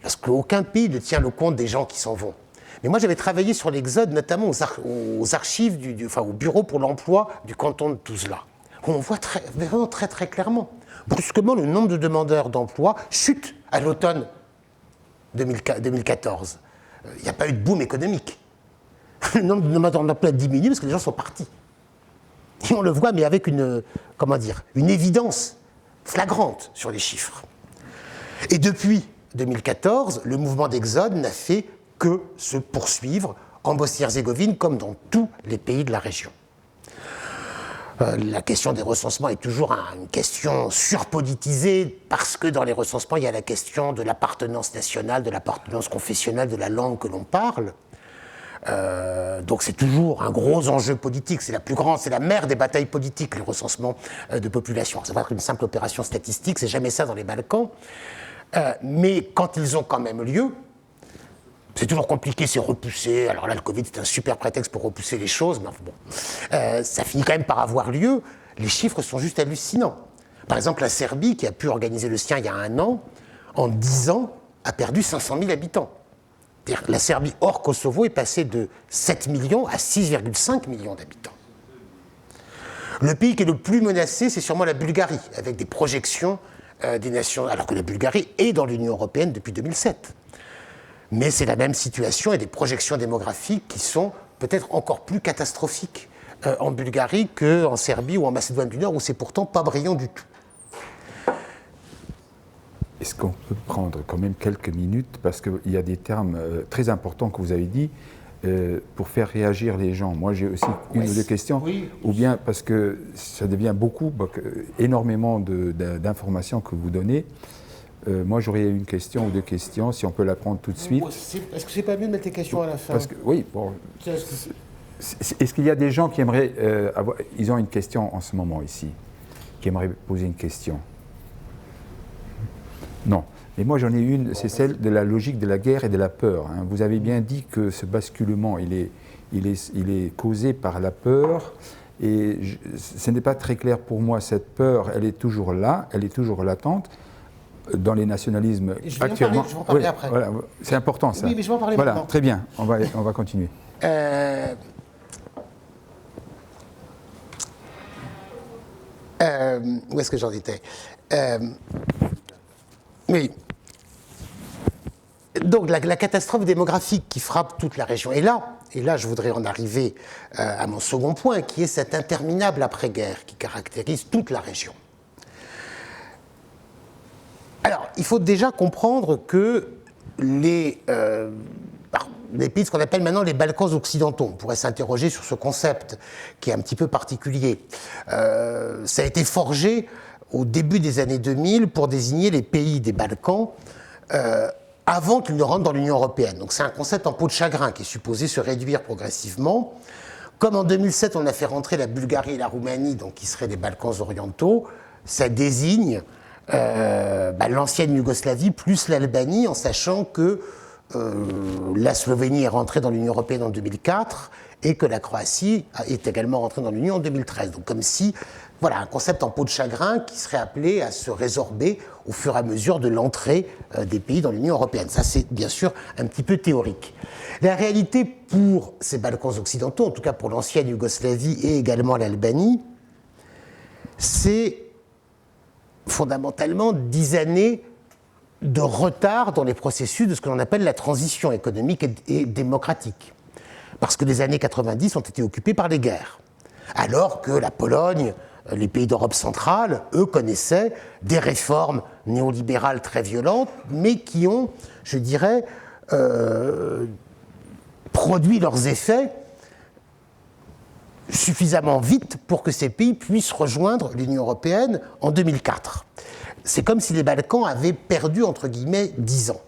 parce qu'aucun pays ne tient le compte des gens qui s'en vont. Mais moi, j'avais travaillé sur l'exode, notamment aux archives, au bureau pour l'emploi du canton de Tuzla, où on voit vraiment très très clairement, brusquement, le nombre de demandeurs d'emploi chute à l'automne 2014. Il n'y a pas eu de boom économique. Le nombre de demandeurs d'emploi diminue parce que les gens sont partis. Et on le voit, mais avec une évidence flagrante sur les chiffres. Et depuis 2014, le mouvement d'exode n'a fait que se poursuivre en Bosnie-Herzégovine comme dans tous les pays de la région. La question des recensements est toujours une question surpolitisée parce que dans les recensements, il y a la question de l'appartenance nationale, de l'appartenance confessionnelle, de la langue que l'on parle. Donc c'est toujours un gros enjeu politique, c'est la mère des batailles politiques, le recensement de population. Ça va être une simple opération statistique, c'est jamais ça dans les Balkans. Mais quand ils ont quand même lieu, C'est toujours compliqué, c'est repoussé. Alors là, le Covid, c'est un super prétexte pour repousser les choses, mais enfin bon, ça finit quand même par avoir lieu. Les chiffres sont juste hallucinants. Par exemple, la Serbie, qui a pu organiser le sien il y a 1 an, en 10 ans, a perdu 500 000 habitants. C'est-à-dire que la Serbie hors Kosovo est passée de 7 millions à 6,5 millions d'habitants. Le pays qui est le plus menacé, c'est sûrement la Bulgarie, avec des projections des nations, alors que la Bulgarie est dans l'Union européenne depuis 2007. Mais c'est la même situation et des projections démographiques qui sont peut-être encore plus catastrophiques en Bulgarie qu'en Serbie ou en Macédoine du Nord, où c'est pourtant pas brillant du tout. Est-ce qu'on peut prendre quand même quelques minutes, parce qu'il y a des termes très importants que vous avez dit, pour faire réagir les gens. Moi, j'ai aussi une ou deux questions, ou bien parce que ça devient beaucoup, énormément d'informations que vous donnez. Moi, j'aurais une question ou deux questions, si on peut la prendre tout de suite. Est-ce que c'est pas mieux de mettre les questions à la fin? Oui, bon. Est-ce qu'il y a des gens qui aimeraient avoir... Ils ont une question en ce moment ici, qui aimeraient poser une question? Non. Mais moi, j'en ai une, c'est celle de la logique de la guerre et de la peur. Hein. Vous avez bien dit que ce basculement, il est causé par la peur. Et ce n'est pas très clair pour moi, cette peur, elle est toujours là, elle est toujours latente. Dans les nationalismes actuellement. Je vais en parler après. Voilà, c'est important ça. Oui, mais je vais en parler voilà, maintenant. Très bien, on va continuer. Où est-ce que j'en étais? Oui. Donc la catastrophe démographique qui frappe toute la région est là. Et là, je voudrais en arriver à mon second point, qui est cette interminable après-guerre qui caractérise toute la région. Alors, il faut déjà comprendre que les pays, ce qu'on appelle maintenant les Balkans occidentaux, on pourrait s'interroger sur ce concept qui est un petit peu particulier. Ça a été forgé au début des années 2000 pour désigner les pays des Balkans avant qu'ils ne rentrent dans l'Union européenne. Donc c'est un concept en peau de chagrin qui est supposé se réduire progressivement. Comme en 2007, on a fait rentrer la Bulgarie et la Roumanie, donc qui seraient des Balkans orientaux, ça désigne l'ancienne Yougoslavie plus l'Albanie, en sachant que la Slovénie est rentrée dans l'Union européenne en 2004 et que la Croatie est également rentrée dans l'Union en 2013. Donc comme si, voilà, un concept en peau de chagrin qui serait appelé à se résorber au fur et à mesure de l'entrée des pays dans l'Union européenne. Ça, c'est bien sûr un petit peu théorique. La réalité pour ces Balkans occidentaux, en tout cas pour l'ancienne Yougoslavie et également l'Albanie, c'est fondamentalement 10 années de retard dans les processus de ce que l'on appelle la transition économique et démocratique. Parce que les années 90 ont été occupées par les guerres. Alors que la Pologne, les pays d'Europe centrale, eux, connaissaient des réformes néolibérales très violentes, mais qui ont, je dirais, produit leurs effets suffisamment vite pour que ces pays puissent rejoindre l'Union européenne en 2004. C'est comme si les Balkans avaient perdu, entre guillemets, 10 ans.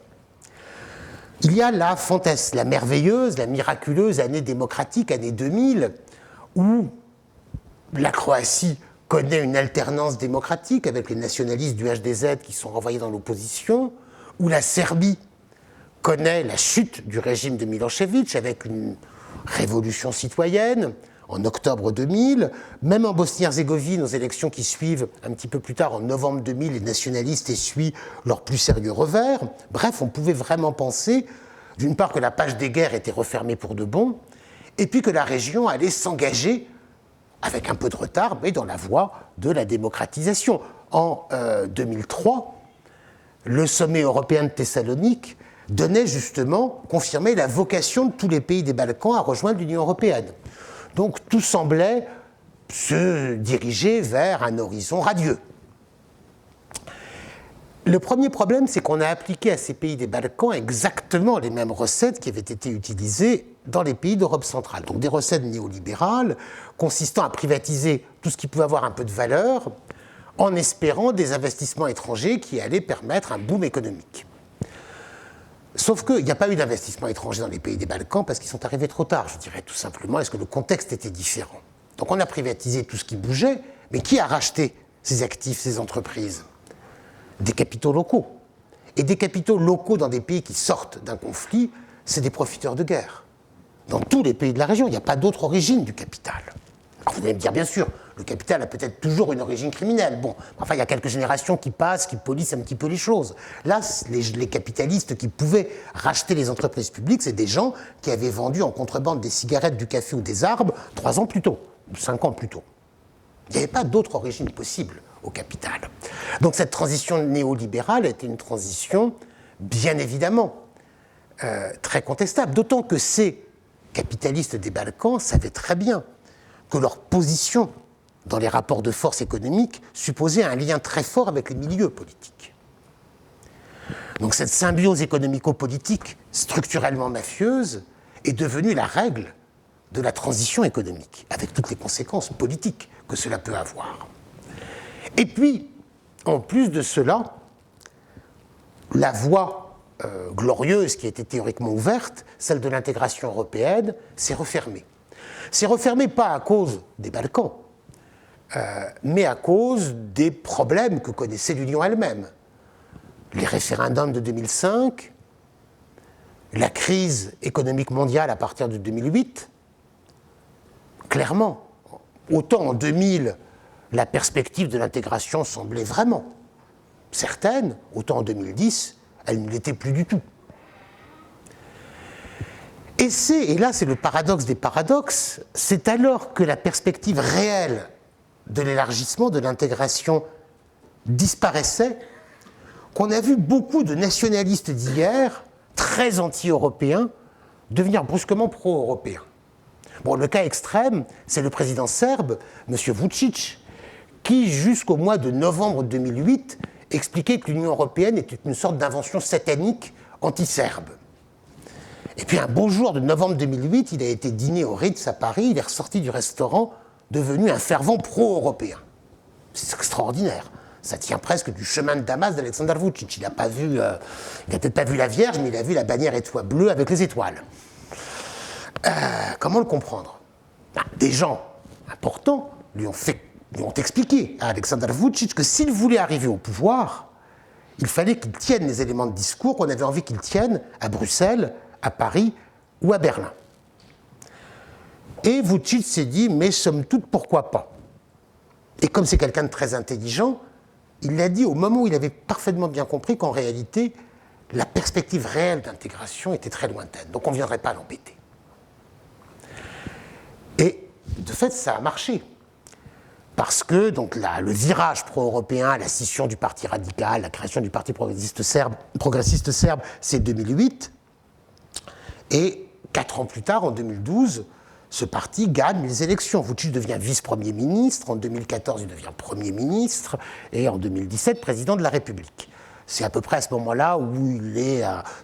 Il y a la fantasme, la merveilleuse, la miraculeuse année démocratique, année 2000, où la Croatie connaît une alternance démocratique avec les nationalistes du HDZ qui sont renvoyés dans l'opposition, où la Serbie connaît la chute du régime de Milošević avec une révolution citoyenne en octobre 2000. Même en Bosnie-Herzégovine, aux élections qui suivent un petit peu plus tard, en novembre 2000, les nationalistes essuient leur plus sérieux revers. Bref, on pouvait vraiment penser, d'une part, que la page des guerres était refermée pour de bon, et puis que la région allait s'engager, avec un peu de retard, mais dans la voie de la démocratisation. En 2003, le sommet européen de Thessalonique donnait justement, confirmait la vocation de tous les pays des Balkans à rejoindre l'Union européenne. Donc tout semblait se diriger vers un horizon radieux. Le premier problème, c'est qu'on a appliqué à ces pays des Balkans exactement les mêmes recettes qui avaient été utilisées dans les pays d'Europe centrale. Donc des recettes néolibérales consistant à privatiser tout ce qui pouvait avoir un peu de valeur en espérant des investissements étrangers qui allaient permettre un boom économique. Sauf qu'il n'y a pas eu d'investissement étranger dans les pays des Balkans parce qu'ils sont arrivés trop tard, je dirais tout simplement, parce que le contexte était différent. Donc on a privatisé tout ce qui bougeait, mais qui a racheté ces actifs, ces entreprises ? Des capitaux locaux. Et des capitaux locaux dans des pays qui sortent d'un conflit, c'est des profiteurs de guerre. Dans tous les pays de la région, il n'y a pas d'autre origine du capital. Alors vous allez me dire, bien sûr, le capital a peut-être toujours une origine criminelle. Bon, enfin, il y a quelques générations qui passent, qui polissent un petit peu les choses. Là, les capitalistes qui pouvaient racheter les entreprises publiques, c'est des gens qui avaient vendu en contrebande des cigarettes, du café ou des arbres 3 ans plus tôt, ou 5 ans plus tôt. Il n'y avait pas d'autre origine possible au capital. Donc cette transition néolibérale était une transition, bien évidemment, très contestable, d'autant que ces capitalistes des Balkans savaient très bien que leur position dans les rapports de force économiques supposait un lien très fort avec les milieux politiques. Donc cette symbiose économico-politique structurellement mafieuse est devenue la règle de la transition économique, avec toutes les conséquences politiques que cela peut avoir. Et puis, en plus de cela, la voie glorieuse qui était théoriquement ouverte, celle de l'intégration européenne, s'est refermée. C'est refermé pas à cause des Balkans, mais à cause des problèmes que connaissait l'Union elle-même. Les référendums de 2005, la crise économique mondiale à partir de 2008, clairement, autant en 2000, la perspective de l'intégration semblait vraiment certaine, autant en 2010, elle ne l'était plus du tout. Et là c'est le paradoxe des paradoxes, c'est alors que la perspective réelle de l'élargissement, de l'intégration disparaissait, qu'on a vu beaucoup de nationalistes d'hier, très anti-européens, devenir brusquement pro-européens. Bon, le cas extrême, c'est le président serbe, M. Vučić, qui jusqu'au mois de novembre 2008 expliquait que l'Union européenne était une sorte d'invention satanique anti-serbe. Et puis un beau jour de novembre 2008, il a été dîner au Ritz à Paris, il est ressorti du restaurant devenu un fervent pro-européen. C'est extraordinaire. Ça tient presque du chemin de Damas d'Alexander Vučić. Il n'a peut-être pas vu la Vierge, mais il a vu la bannière étoile bleue avec les étoiles. Comment le comprendre ? Des gens importants lui ont expliqué à Alexander Vučić que s'il voulait arriver au pouvoir, il fallait qu'il tienne les éléments de discours qu'on avait envie qu'il tienne à Bruxelles, à Paris ou à Berlin. Et Vučić s'est dit, mais somme toute, pourquoi pas ? Et comme c'est quelqu'un de très intelligent, il l'a dit au moment où il avait parfaitement bien compris qu'en réalité, la perspective réelle d'intégration était très lointaine. Donc on ne viendrait pas l'embêter. Et de fait, ça a marché. Parce que donc, le virage pro-européen, la scission du Parti radical, la création du Parti progressiste serbe, c'est 2008. Et 4 ans plus tard, en 2012, ce parti gagne les élections. Vučić devient vice-premier ministre, en 2014 il devient Premier ministre, et en 2017 président de la République. C'est à peu près à ce moment-là où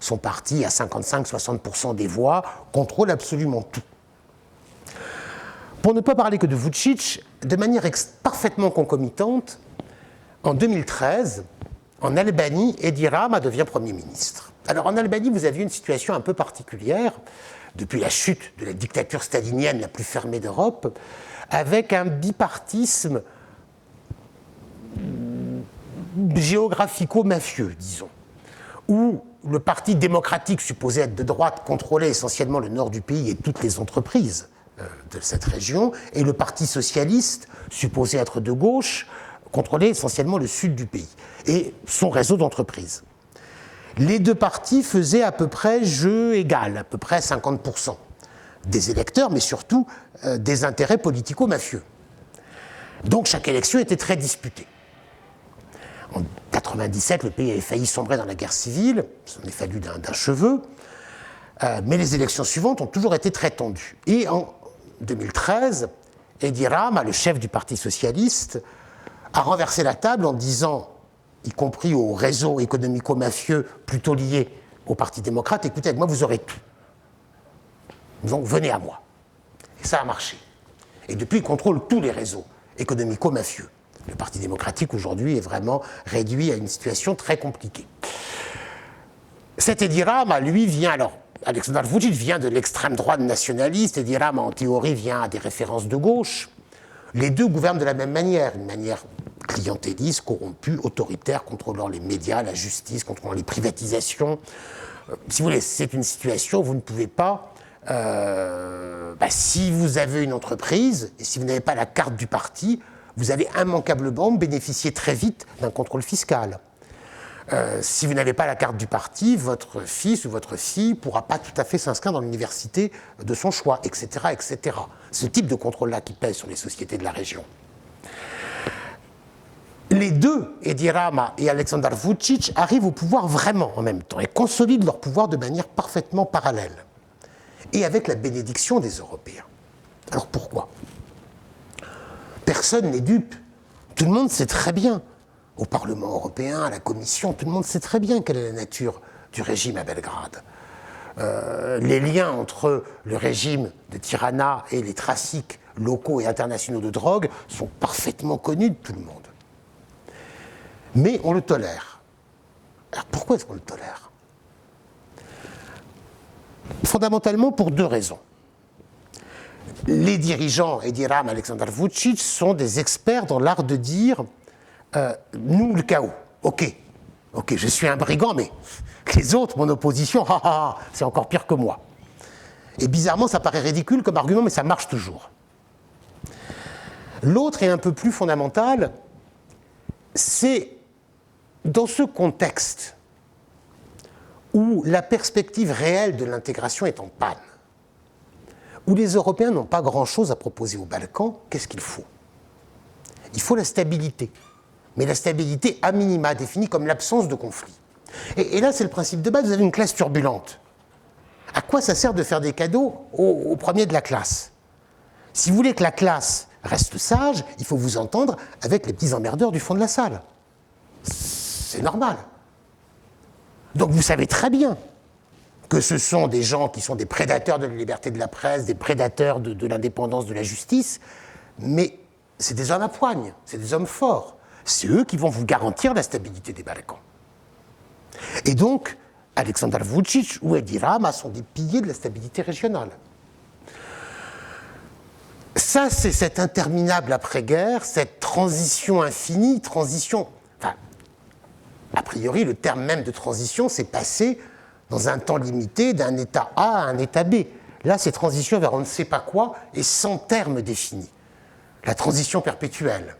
son parti, à 55-60% des voix, contrôle absolument tout. Pour ne pas parler que de Vučić, de manière parfaitement concomitante, en 2013, en Albanie, Edi Rama devient Premier ministre. Alors en Albanie, vous aviez une situation un peu particulière, depuis la chute de la dictature stalinienne la plus fermée d'Europe, avec un bipartisme géographico-mafieux, disons, où le Parti démocratique, supposé être de droite, contrôlait essentiellement le nord du pays et toutes les entreprises de cette région, et le Parti socialiste, supposé être de gauche, contrôlait essentiellement le sud du pays, et son réseau d'entreprises. Les deux partis faisaient à peu près jeu égal, à peu près 50% des électeurs, mais surtout des intérêts politico-mafieux. Donc chaque élection était très disputée. En 1997, le pays avait failli sombrer dans la guerre civile, ça en est fallu d'un cheveu, mais les élections suivantes ont toujours été très tendues. Et en 2013, Edi Rama, le chef du Parti socialiste, a renversé la table en disant, y compris au réseau économico-mafieux plutôt lié au Parti démocrate, écoutez, avec moi vous aurez tout. Donc venez à moi. Et ça a marché. Et depuis, il contrôle tous les réseaux économico-mafieux. Le Parti démocratique aujourd'hui est vraiment réduit à une situation très compliquée. Cet Edi Rama, lui, vient alors. Alexander Vučić vient de l'extrême droite nationaliste, Edi Rama, en théorie, vient à des références de gauche. Les deux gouvernent de la même manière, une manière clientélistes, corrompus, autoritaires, contrôlant les médias, la justice, contrôlant les privatisations. Si vous voulez, c'est une situation où vous ne pouvez pas, si vous avez une entreprise, et si vous n'avez pas la carte du parti, vous allez immanquablement bénéficier très vite d'un contrôle fiscal. Si vous n'avez pas la carte du parti, votre fils ou votre fille ne pourra pas tout à fait s'inscrire dans l'université de son choix, etc., etc. Ce type de contrôle-là qui pèse sur les sociétés de la région. Les deux, Edi Rama et Aleksandar Vučić, arrivent au pouvoir vraiment en même temps et consolident leur pouvoir de manière parfaitement parallèle. Et avec la bénédiction des Européens. Alors pourquoi ? Personne n'est dupe. Tout le monde sait très bien, au Parlement européen, à la Commission, tout le monde sait très bien quelle est la nature du régime à Belgrade. Les liens entre le régime de Tirana et les trafics locaux et internationaux de drogue sont parfaitement connus de tout le monde. Mais on le tolère. Alors pourquoi est-ce qu'on le tolère ? Fondamentalement pour deux raisons. Les dirigeants, Edi Rama et Aleksandar Vučić, sont des experts dans l'art de dire nous le chaos, ok, je suis un brigand, mais les autres, mon opposition, c'est encore pire que moi. Et bizarrement, ça paraît ridicule comme argument, mais ça marche toujours. L'autre est un peu plus fondamental, c'est dans ce contexte où la perspective réelle de l'intégration est en panne, où les Européens n'ont pas grand-chose à proposer aux Balkans, qu'est-ce qu'il faut ? Il faut la stabilité, mais la stabilité à minima, définie comme l'absence de conflit. Et là, c'est le principe de base, vous avez une classe turbulente. À quoi ça sert de faire des cadeaux aux premiers de la classe ? Si vous voulez que la classe reste sage, il faut vous entendre avec les petits emmerdeurs du fond de la salle. C'est normal. Donc vous savez très bien que ce sont des gens qui sont des prédateurs de la liberté de la presse, des prédateurs de l'indépendance de la justice, mais c'est des hommes à poigne, c'est des hommes forts. C'est eux qui vont vous garantir la stabilité des Balkans. Et donc, Aleksandar Vučić ou Edi Rama sont des piliers de la stabilité régionale. Ça, c'est cette interminable après-guerre, cette transition infinie, a priori, le terme même de transition, c'est passer dans un temps limité d'un état A à un état B. Là, c'est transition vers on ne sait pas quoi et sans terme défini. La transition perpétuelle.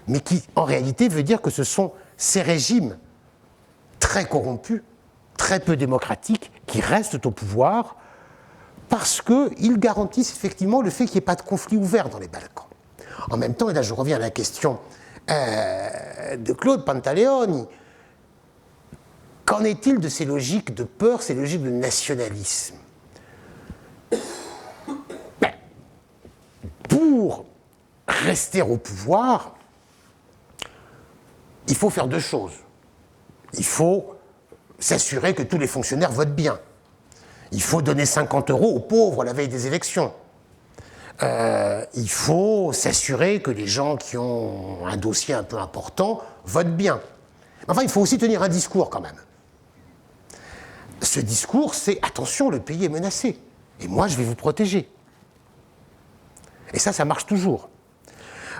Mais qui, en réalité, veut dire que ce sont ces régimes très corrompus, très peu démocratiques, qui restent au pouvoir parce qu'ils garantissent effectivement le fait qu'il n'y ait pas de conflit ouvert dans les Balkans. En même temps, et là je reviens à la question de Claude Pantaleoni, qu'en est-il de ces logiques de peur, ces logiques de nationalisme ? Pour rester au pouvoir, il faut faire deux choses. Il faut s'assurer que tous les fonctionnaires votent bien. Il faut donner 50 € aux pauvres la veille des élections. Il faut s'assurer que les gens qui ont un dossier un peu important votent bien. Enfin, il faut aussi tenir un discours quand même. Ce discours, c'est « Attention, le pays est menacé, et moi je vais vous protéger ». Et ça marche toujours.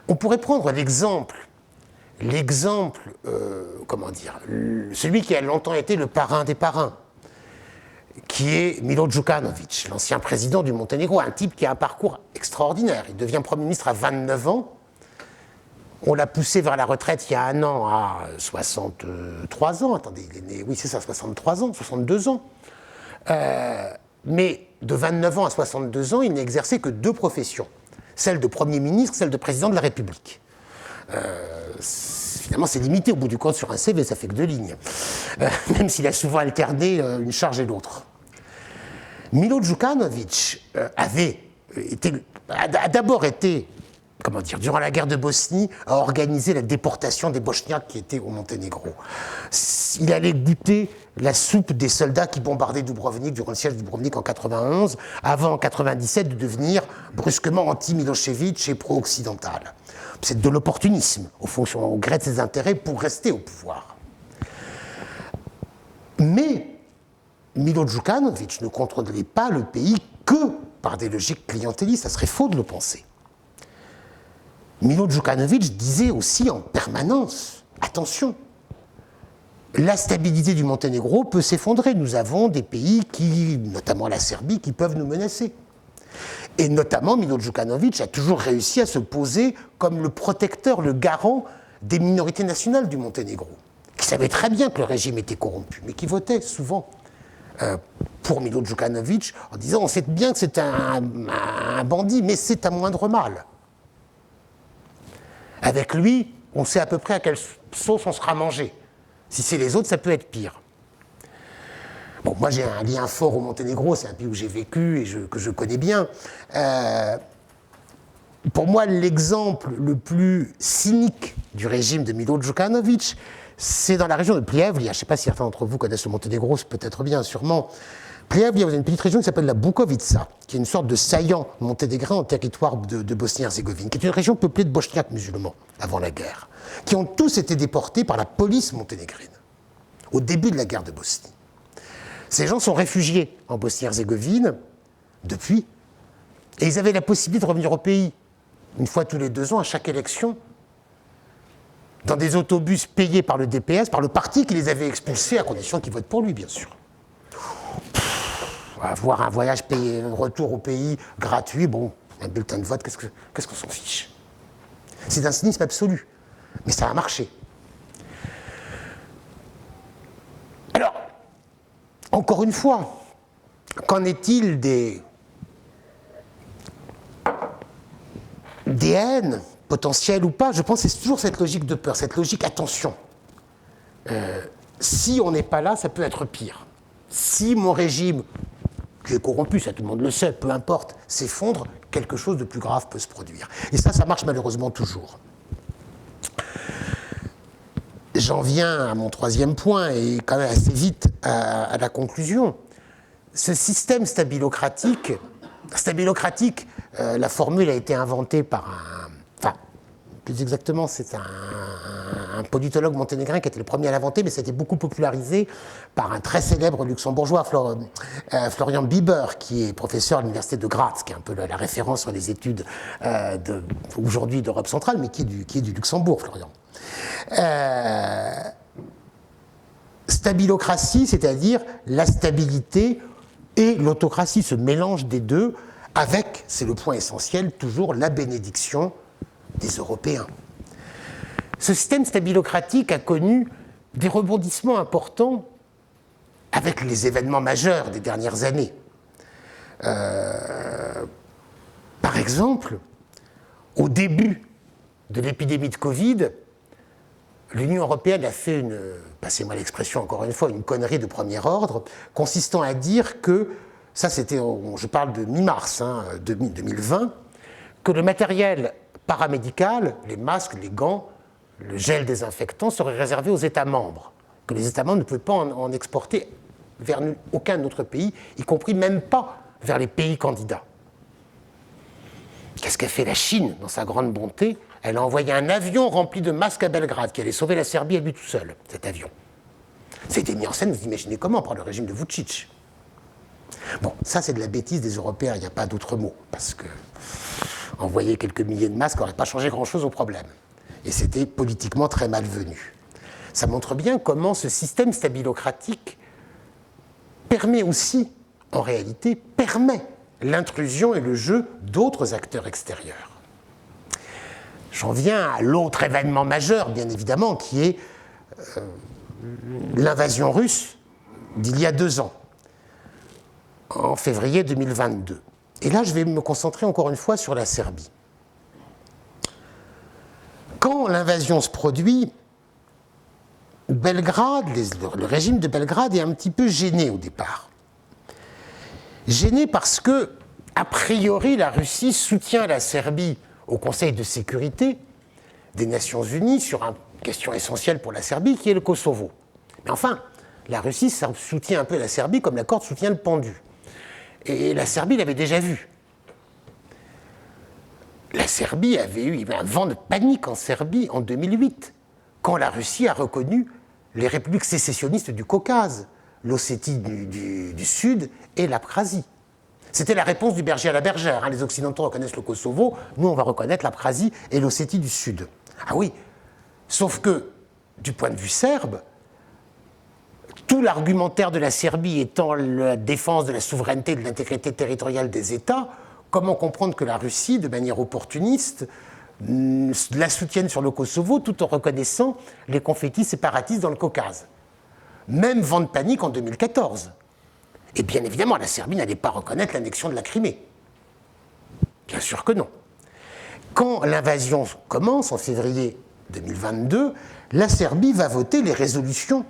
On pourrait prendre celui qui a longtemps été le parrain des parrains, qui est Milo Đukanović, l'ancien président du Monténégro, un type qui a un parcours extraordinaire. Il devient Premier ministre à 29 ans. On l'a poussé vers la retraite il y a un an à 63 ans. Attendez, il est né, oui c'est ça, 63 ans, 62 ans. Mais de 29 ans à 62 ans, il n'a exercé que deux professions. Celle de Premier ministre, celle de président de la République. Finalement, c'est limité au bout du compte sur un CV, ça fait que 2 lignes. Même s'il a souvent alterné une charge et l'autre. Milo Đukanović a d'abord été, durant la guerre de Bosnie, a organisé la déportation des Bosniaques qui étaient au Monténégro. Il allait goûter la soupe des soldats qui bombardaient Dubrovnik durant le siège de Dubrovnik en 91, avant en 97 de devenir brusquement anti-Milošević et pro-occidental. C'est de l'opportunisme, au gré de ses intérêts, pour rester au pouvoir. Mais Milo Đukanović ne contrôlait pas le pays que par des logiques clientélistes, ça serait faux de le penser. Milo Djukanovic disait aussi en permanence, attention, la stabilité du Monténégro peut s'effondrer. Nous avons des pays, notamment la Serbie, qui peuvent nous menacer. Et notamment, Milo Djukanovic a toujours réussi à se poser comme le protecteur, le garant des minorités nationales du Monténégro, qui savaient très bien que le régime était corrompu, mais qui votaient souvent pour Milo Djukanovic en disant on sait bien que c'est un bandit, mais c'est un moindre mal. Avec lui, on sait à peu près à quelle sauce on sera mangé. Si c'est les autres, ça peut être pire. Bon, moi j'ai un lien fort au Monténégro, c'est un pays où j'ai vécu et que je connais bien. Pour moi, l'exemple le plus cynique du régime de Milo Djukanovic, c'est dans la région de Pljevlja. Je ne sais pas si certains d'entre vous connaissent le Monténégro, c'est peut-être bien, sûrement. Pljevlja, vous avez une petite région qui s'appelle la Bukovica, qui est une sorte de saillant monténégrin en territoire de Bosnie-Herzégovine, qui est une région peuplée de bosniaques musulmans avant la guerre, qui ont tous été déportés par la police monténégrine au début de la guerre de Bosnie. Ces gens sont réfugiés en Bosnie-Herzégovine depuis, et ils avaient la possibilité de revenir au pays une fois tous les 2 ans à chaque élection, dans des autobus payés par le DPS, par le parti qui les avait expulsés, à condition qu'ils votent pour lui, bien sûr. Avoir un voyage payé, un retour au pays gratuit, bon, un bulletin de vote, qu'est-ce qu'on s'en fiche? C'est d'un cynisme absolu, mais ça a marché. Alors, encore une fois, qu'en est-il des haines, potentielles ou pas? Je pense que c'est toujours cette logique de peur, cette logique attention. Si on n'est pas là, ça peut être pire. Si mon régime, qui est corrompu, ça tout le monde le sait, peu importe, s'effondre, quelque chose de plus grave peut se produire. Et ça marche malheureusement toujours. J'en viens à mon 3e point, et quand même assez vite à la conclusion. Ce système stabilocratique, la formule a été inventée par plus exactement, c'est un politologue monténégrin qui était le premier à l'inventer, mais ça a été beaucoup popularisé par un très célèbre luxembourgeois, Florian Bieber, qui est professeur à l'université de Graz, qui est un peu la référence sur les études aujourd'hui d'Europe centrale, mais qui est du Luxembourg, Florian. Stabilocratie, c'est-à-dire la stabilité et l'autocratie, ce mélange des deux, avec, c'est le point essentiel, toujours la bénédiction des Européens. Ce système stabilocratique a connu des rebondissements importants avec les événements majeurs des dernières années. Par exemple, au début de l'épidémie de Covid, l'Union européenne a fait passez-moi l'expression encore une fois, une connerie de premier ordre, consistant à dire que, ça c'était, je parle de mi-mars 2020, que le matériel paramédical, les masques, les gants, le gel désinfectant serait réservé aux États membres, que les États membres ne pouvaient pas en exporter vers aucun autre pays, y compris même pas vers les pays candidats. Qu'est-ce qu'a fait la Chine dans sa grande bonté? Elle a envoyé un avion rempli de masques à Belgrade, qui allait sauver la Serbie à lui tout seul, cet avion. C'était mis en scène, vous imaginez comment, par le régime de Vučić. Bon, ça c'est de la bêtise des Européens, il n'y a pas d'autre mot, parce que envoyer quelques milliers de masques n'aurait pas changé grand-chose au problème. Et c'était politiquement très malvenu. Ça montre bien comment ce système stabilocratique permet aussi, en réalité, l'intrusion et le jeu d'autres acteurs extérieurs. J'en viens à l'autre événement majeur, bien évidemment, qui est l'invasion russe d'il y a 2 ans, en février 2022. Et là, je vais me concentrer encore une fois sur la Serbie. Quand l'invasion se produit, Belgrade, le régime de Belgrade est un petit peu gêné au départ. Gêné parce que, a priori, la Russie soutient la Serbie au Conseil de sécurité des Nations Unies sur une question essentielle pour la Serbie, qui est le Kosovo. Mais enfin, la Russie soutient un peu la Serbie comme la corde soutient le pendu. Et la Serbie l'avait déjà vu. La Serbie avait eu un vent de panique en Serbie en 2008, quand la Russie a reconnu les républiques sécessionnistes du Caucase, l'Ossétie du Sud et l'Abkhazie. C'était la réponse du berger à la bergère. Les Occidentaux reconnaissent le Kosovo, nous on va reconnaître l'Abkhazie et l'Ossétie du Sud. Ah oui, sauf que, du point de vue serbe, tout l'argumentaire de la Serbie étant la défense de la souveraineté et de l'intégrité territoriale des États, comment comprendre que la Russie, de manière opportuniste, la soutienne sur le Kosovo tout en reconnaissant les confettis séparatistes dans le Caucase? Même vent de panique en 2014. Et bien évidemment, la Serbie n'allait pas reconnaître l'annexion de la Crimée. Bien sûr que non. Quand l'invasion commence, en février 2022, la Serbie va voter les résolutions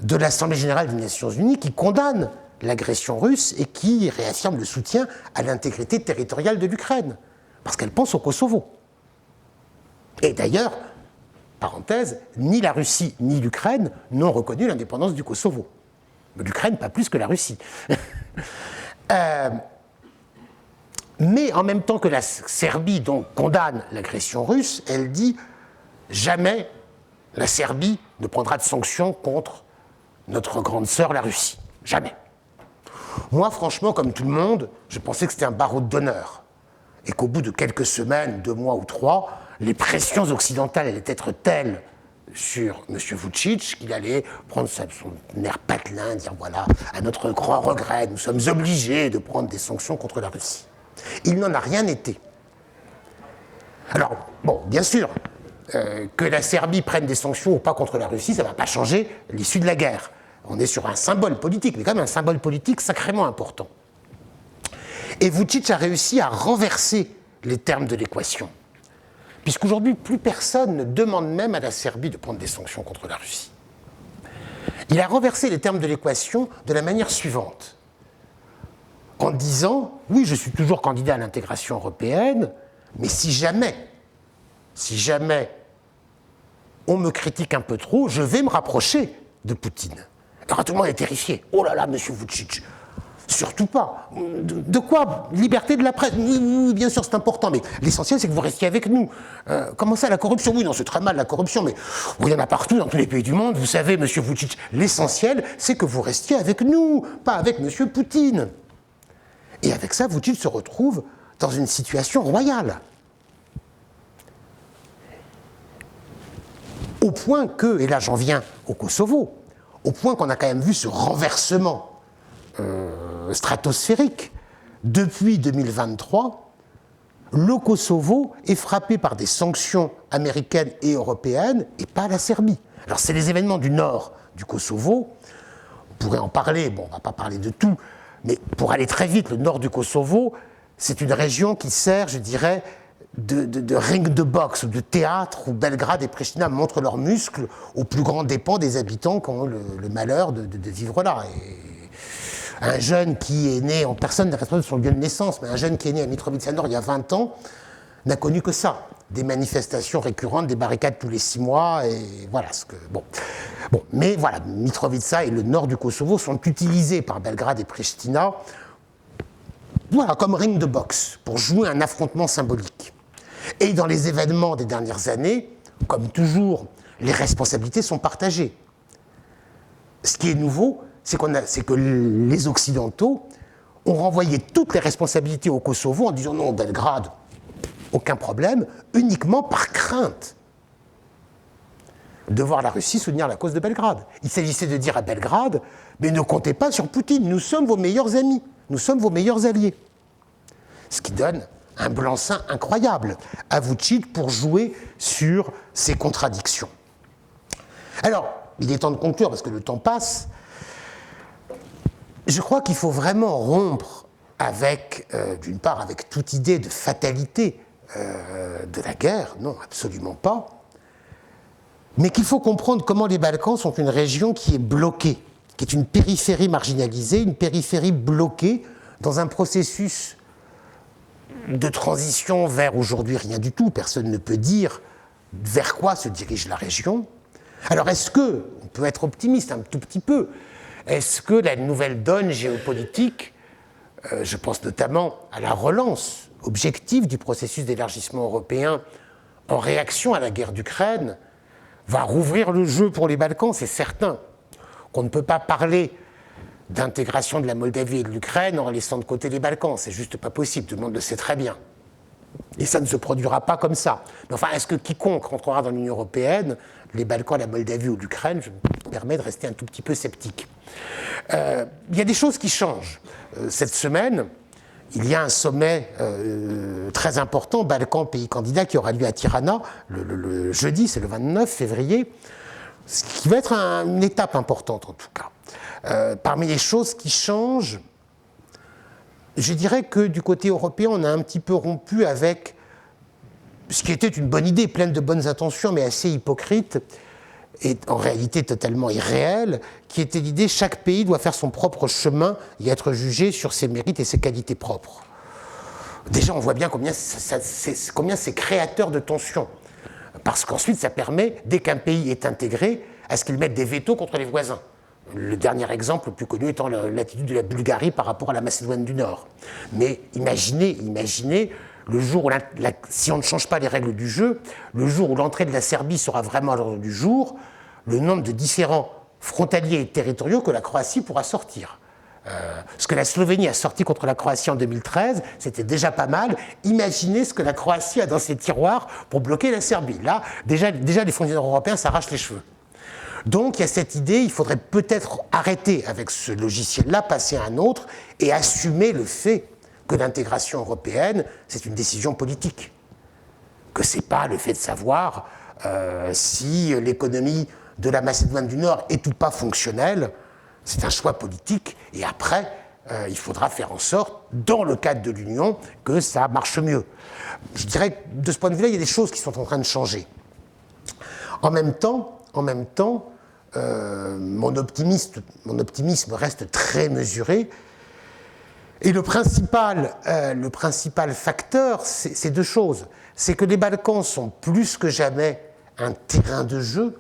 de l'Assemblée générale des Nations unies qui condamnent l'agression russe et qui réaffirment le soutien à l'intégrité territoriale de l'Ukraine, parce qu'elle pense au Kosovo. Et d'ailleurs, parenthèse, ni la Russie ni l'Ukraine n'ont reconnu l'indépendance du Kosovo. L'Ukraine, pas plus que la Russie. Mais en même temps que la Serbie donc, condamne l'agression russe, elle dit jamais la Serbie ne prendra de sanctions contre notre grande sœur, la Russie. Jamais. Moi, franchement, comme tout le monde, je pensais que c'était un barreau d'honneur. Et qu'au bout de quelques semaines, 2 mois ou 3, les pressions occidentales allaient être telles sur M. Vučić qu'il allait prendre son air patelin, dire voilà, à notre grand regret, nous sommes obligés de prendre des sanctions contre la Russie. Il n'en a rien été. Alors, bon, bien sûr, que la Serbie prenne des sanctions ou pas contre la Russie, ça ne va pas changer l'issue de la guerre. On est sur un symbole politique, mais quand même un symbole politique sacrément important. Et Vučić a réussi à renverser les termes de l'équation. Puisqu'aujourd'hui, plus personne ne demande même à la Serbie de prendre des sanctions contre la Russie. Il a renversé les termes de l'équation de la manière suivante. En disant, oui, je suis toujours candidat à l'intégration européenne, mais si jamais on me critique un peu trop, je vais me rapprocher de Poutine. Alors tout le monde est terrifié. Oh là là, monsieur Vučić, surtout pas. De quoi? Liberté de la presse? Oui, bien sûr, c'est important, mais l'essentiel, c'est que vous restiez avec nous. Comment ça, la corruption? Oui, non, c'est très mal, la corruption, mais il y en a partout, dans tous les pays du monde. Vous savez, monsieur Vučić, l'essentiel, c'est que vous restiez avec nous, pas avec monsieur Poutine. Et avec ça, Vučić se retrouve dans une situation royale. Au point que, et là j'en viens au Kosovo, au point qu'on a quand même vu ce renversement stratosphérique. Depuis 2023, le Kosovo est frappé par des sanctions américaines et européennes et pas la Serbie. Alors c'est les événements du nord du Kosovo, on pourrait en parler, bon on ne va pas parler de tout, mais pour aller très vite, le nord du Kosovo, c'est une région qui sert, je dirais, de ring de boxe ou de théâtre où Belgrade et Pristina montrent leurs muscles au plus grand dépens des habitants qui ont le malheur de vivre là. Et un jeune qui est né, personne n'est responsable de son lieu de naissance, mais un jeune qui est né à Mitrovica-Nord il y a 20 ans n'a connu que ça. Des manifestations récurrentes, des barricades tous les 6 mois, et voilà ce que... Bon, mais voilà, Mitrovica et le nord du Kosovo sont utilisés par Belgrade et Pristina, voilà, comme ring de boxe, pour jouer un affrontement symbolique. Et dans les événements des dernières années, comme toujours, les responsabilités sont partagées. Ce qui est nouveau, c'est que les Occidentaux ont renvoyé toutes les responsabilités au Kosovo en disant non, Belgrade, aucun problème, uniquement par crainte de voir la Russie soutenir la cause de Belgrade. Il s'agissait de dire à Belgrade, mais ne comptez pas sur Poutine, nous sommes vos meilleurs amis, nous sommes vos meilleurs alliés. Ce qui donne un blanc-seing incroyable à Vučić pour jouer sur ces contradictions. Alors, il est temps de conclure parce que le temps passe. Je crois qu'il faut vraiment rompre avec, d'une part, avec toute idée de fatalité de la guerre, non, absolument pas, mais qu'il faut comprendre comment les Balkans sont une région qui est bloquée, qui est une périphérie marginalisée, une périphérie bloquée dans un processus de transition vers aujourd'hui rien du tout. Personne ne peut dire vers quoi se dirige la région. Alors est-ce que, on peut être optimiste un tout petit peu, est-ce que la nouvelle donne géopolitique, je pense notamment à la relance objective du processus d'élargissement européen en réaction à la guerre d'Ukraine, va rouvrir le jeu pour les Balkans? C'est certain qu'on ne peut pas parler d'intégration de la Moldavie et de l'Ukraine en laissant de côté les Balkans. C'est juste pas possible, tout le monde le sait très bien. Et ça ne se produira pas comme ça. Mais enfin, est-ce que quiconque rentrera dans l'Union européenne, les Balkans, la Moldavie ou l'Ukraine, je me permets de rester un tout petit peu sceptique. Il y a des choses qui changent. Cette semaine, il y a un sommet très important, Balkans, pays candidats, qui aura lieu à Tirana le jeudi, c'est le 29 février, ce qui va être une étape importante en tout cas. Parmi les choses qui changent, je dirais que du côté européen, on a un petit peu rompu avec ce qui était une bonne idée, pleine de bonnes intentions, mais assez hypocrite, et en réalité totalement irréelle, qui était l'idée chaque pays doit faire son propre chemin et être jugé sur ses mérites et ses qualités propres. Déjà, on voit bien combien c'est créateur de tensions. Parce qu'ensuite, ça permet, dès qu'un pays est intégré, à ce qu'il mette des vétos contre les voisins. Le dernier exemple le plus connu étant l'attitude de la Bulgarie par rapport à la Macédoine du Nord. Mais imaginez le jour où, si on ne change pas les règles du jeu, le jour où l'entrée de la Serbie sera vraiment à l'ordre du jour, le nombre de différents frontaliers et territoriaux que la Croatie pourra sortir. Ce que la Slovénie a sorti contre la Croatie en 2013, c'était déjà pas mal. Imaginez ce que la Croatie a dans ses tiroirs pour bloquer la Serbie. Là, déjà les fonctionnaires européens s'arrachent les cheveux. Donc il y a cette idée, il faudrait peut-être arrêter avec ce logiciel-là, passer à un autre et assumer le fait que l'intégration européenne, c'est une décision politique. Que ce n'est pas le fait de savoir si l'économie de la Macédoine du Nord est ou pas fonctionnelle. C'est un choix politique. Et après, il faudra faire en sorte, dans le cadre de l'Union, que ça marche mieux. Je dirais que de ce point de vue-là, il y a des choses qui sont en train de changer. En même temps, mon optimisme reste très mesuré. Et le principal facteur, c'est deux choses. C'est que les Balkans sont plus que jamais un terrain de jeu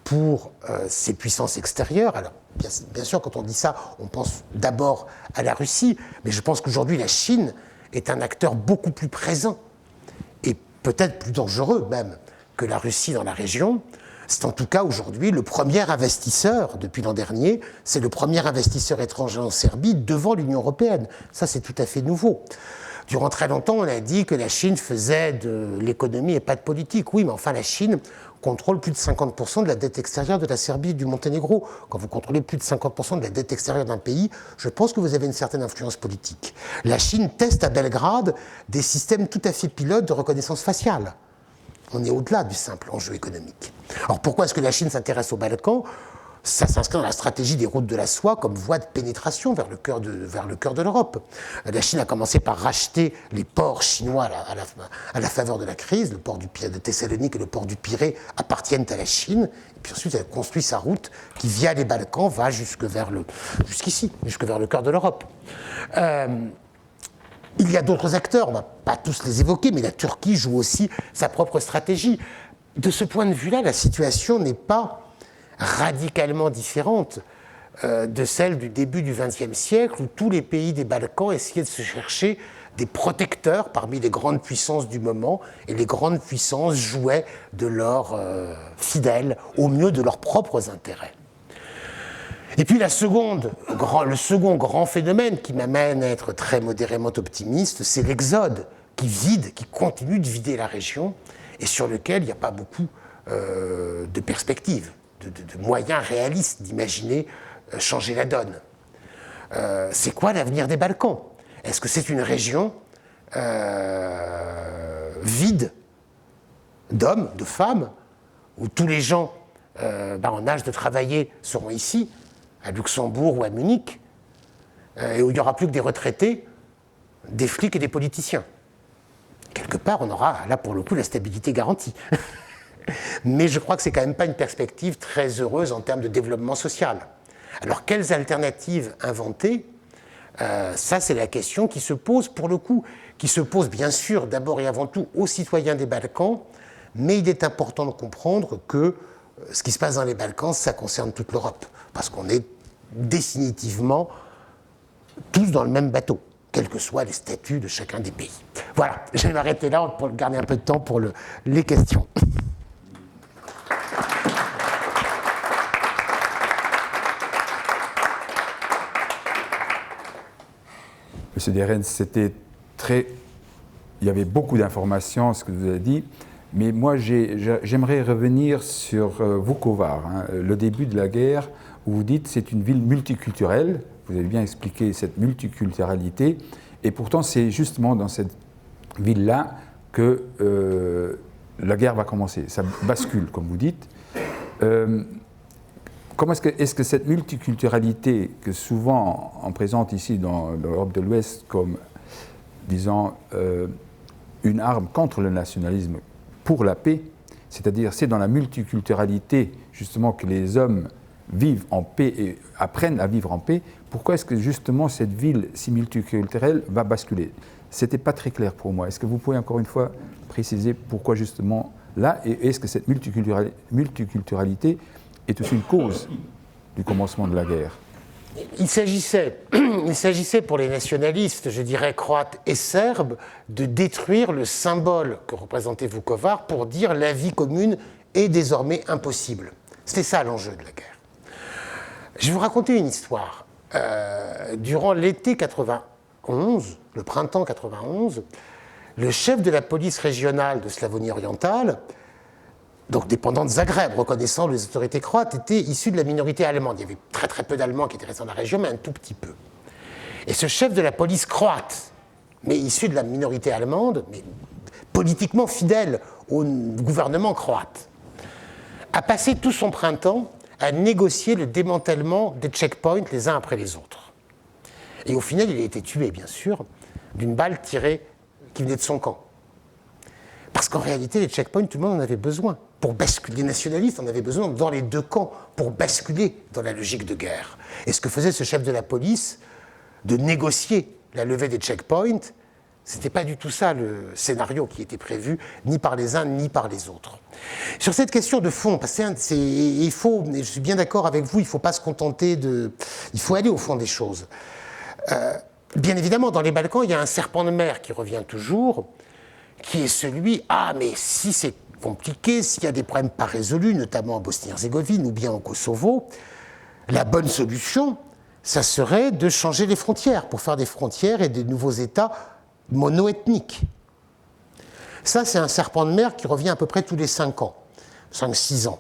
pour ces puissances extérieures. Alors, bien sûr, quand on dit ça, on pense d'abord à la Russie, mais je pense qu'aujourd'hui, la Chine est un acteur beaucoup plus présent et peut-être plus dangereux même que la Russie dans la région. C'est en tout cas aujourd'hui le premier investisseur, depuis l'an dernier, c'est le premier investisseur étranger en Serbie devant l'Union européenne. Ça, c'est tout à fait nouveau. Durant très longtemps, on a dit que la Chine faisait de l'économie et pas de politique. Oui, mais enfin, la Chine contrôle plus de 50% de la dette extérieure de la Serbie et du Monténégro. Quand vous contrôlez plus de 50% de la dette extérieure d'un pays, je pense que vous avez une certaine influence politique. La Chine teste à Belgrade des systèmes tout à fait pilotes de reconnaissance faciale. On est au-delà du simple enjeu économique. Alors pourquoi est-ce que la Chine s'intéresse aux Balkans ? Ça s'inscrit dans la stratégie des routes de la soie comme voie de pénétration vers le cœur de l'Europe. La Chine a commencé par racheter les ports chinois à la faveur de la crise. Le port de Thessalonique et le port du Pirée appartiennent à la Chine. Et puis ensuite, elle construit sa route qui, via les Balkans, va jusqu'ici, jusque vers le cœur de l'Europe. Il y a d'autres acteurs, on ne va pas tous les évoquer, mais la Turquie joue aussi sa propre stratégie. De ce point de vue-là, la situation n'est pas radicalement différente de celle du début du XXe siècle, où tous les pays des Balkans essayaient de se chercher des protecteurs parmi les grandes puissances du moment, et les grandes puissances jouaient de leurs fidèles au mieux de leurs propres intérêts. Et puis le second grand phénomène qui m'amène à être très modérément optimiste, c'est l'exode qui continue de vider la région et sur lequel il n'y a pas beaucoup de perspectives, de moyens réalistes d'imaginer changer la donne. C'est quoi l'avenir des Balkans ? Est-ce que c'est une région vide d'hommes, de femmes, où tous les gens en âge de travailler seront ici, à Luxembourg ou à Munich, et où il n'y aura plus que des retraités, des flics et des politiciens. Quelque part, on aura, là pour le coup, la stabilité garantie. Mais je crois que c'est quand même pas une perspective très heureuse en termes de développement social. Alors, quelles alternatives inventer ? Ça, c'est la question qui se pose, pour le coup, qui se pose bien sûr d'abord et avant tout aux citoyens des Balkans, mais il est important de comprendre que ce qui se passe dans les Balkans, ça concerne toute l'Europe, parce qu'on est définitivement tous dans le même bateau, quels que soient les statuts de chacun des pays. Voilà, je vais m'arrêter là pour garder un peu de temps pour les questions. M. Derens, c'était très... Il y avait beaucoup d'informations, ce que vous avez dit, mais moi j'aimerais revenir sur Vukovar, hein, le début de la guerre, où vous dites que c'est une ville multiculturelle. Vous avez bien expliqué cette multiculturalité, et pourtant c'est justement dans cette ville-là que la guerre va commencer. Ça bascule, comme vous dites. Comment est-ce que cette multiculturalité, que souvent on présente ici dans l'Europe de l'Ouest comme, disons, une arme contre le nationalisme pour la paix, c'est-à-dire c'est dans la multiculturalité justement que les hommes vivent en paix et apprennent à vivre en paix, pourquoi est-ce que justement cette ville si multiculturelle va basculer? Ce n'était pas très clair pour moi. Est-ce que vous pouvez encore une fois préciser pourquoi justement là, et est-ce que cette multiculturalité est aussi une cause du commencement de la guerre? Il s'agissait pour les nationalistes, je dirais croates et serbes, de détruire le symbole que représentait Vukovar pour dire la vie commune est désormais impossible. C'était ça l'enjeu de la guerre. Je vais vous raconter une histoire. Durant l'été 91, le printemps 91, le chef de la police régionale de Slavonie orientale, donc dépendant de Zagreb, reconnaissant les autorités croates, était issu de la minorité allemande. Il y avait très très peu d'Allemands qui étaient restés dans la région, mais un tout petit peu. Et ce chef de la police croate, mais issu de la minorité allemande, mais politiquement fidèle au gouvernement croate, a passé tout son printemps à négocier le démantèlement des checkpoints les uns après les autres. Et au final, il a été tué, bien sûr, d'une balle tirée qui venait de son camp. Parce qu'en réalité, les checkpoints, tout le monde en avait besoin. Pour basculer, les nationalistes en avaient besoin dans les deux camps, pour basculer dans la logique de guerre. Et ce que faisait ce chef de la police, de négocier la levée des checkpoints, c'était pas du tout ça le scénario qui était prévu, ni par les uns, ni par les autres. Sur cette question de fond, parce que je suis bien d'accord avec vous, il ne faut pas se contenter de... Il faut aller au fond des choses. Bien évidemment, dans les Balkans, il y a un serpent de mer qui revient toujours, qui est celui, mais si c'est compliqué, s'il y a des problèmes pas résolus, notamment en Bosnie-Herzégovine ou bien au Kosovo, la bonne solution, ça serait de changer les frontières pour faire des frontières et des nouveaux États mono-ethniques. Ça, c'est un serpent de mer qui revient à peu près tous les 5 ans, 5-6 ans.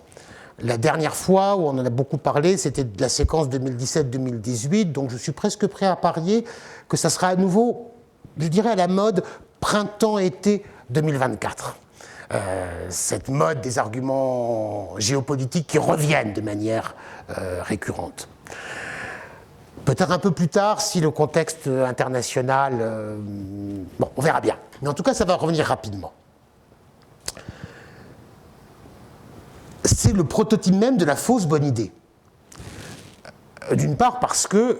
La dernière fois où on en a beaucoup parlé, c'était de la séquence 2017-2018, donc je suis presque prêt à parier que ça sera à nouveau, je dirais, à la mode printemps-été 2024. Cette mode des arguments géopolitiques qui reviennent de manière récurrente. Peut-être un peu plus tard, si le contexte international... on verra bien. Mais en tout cas, ça va revenir rapidement. C'est le prototype même de la fausse bonne idée. D'une part parce que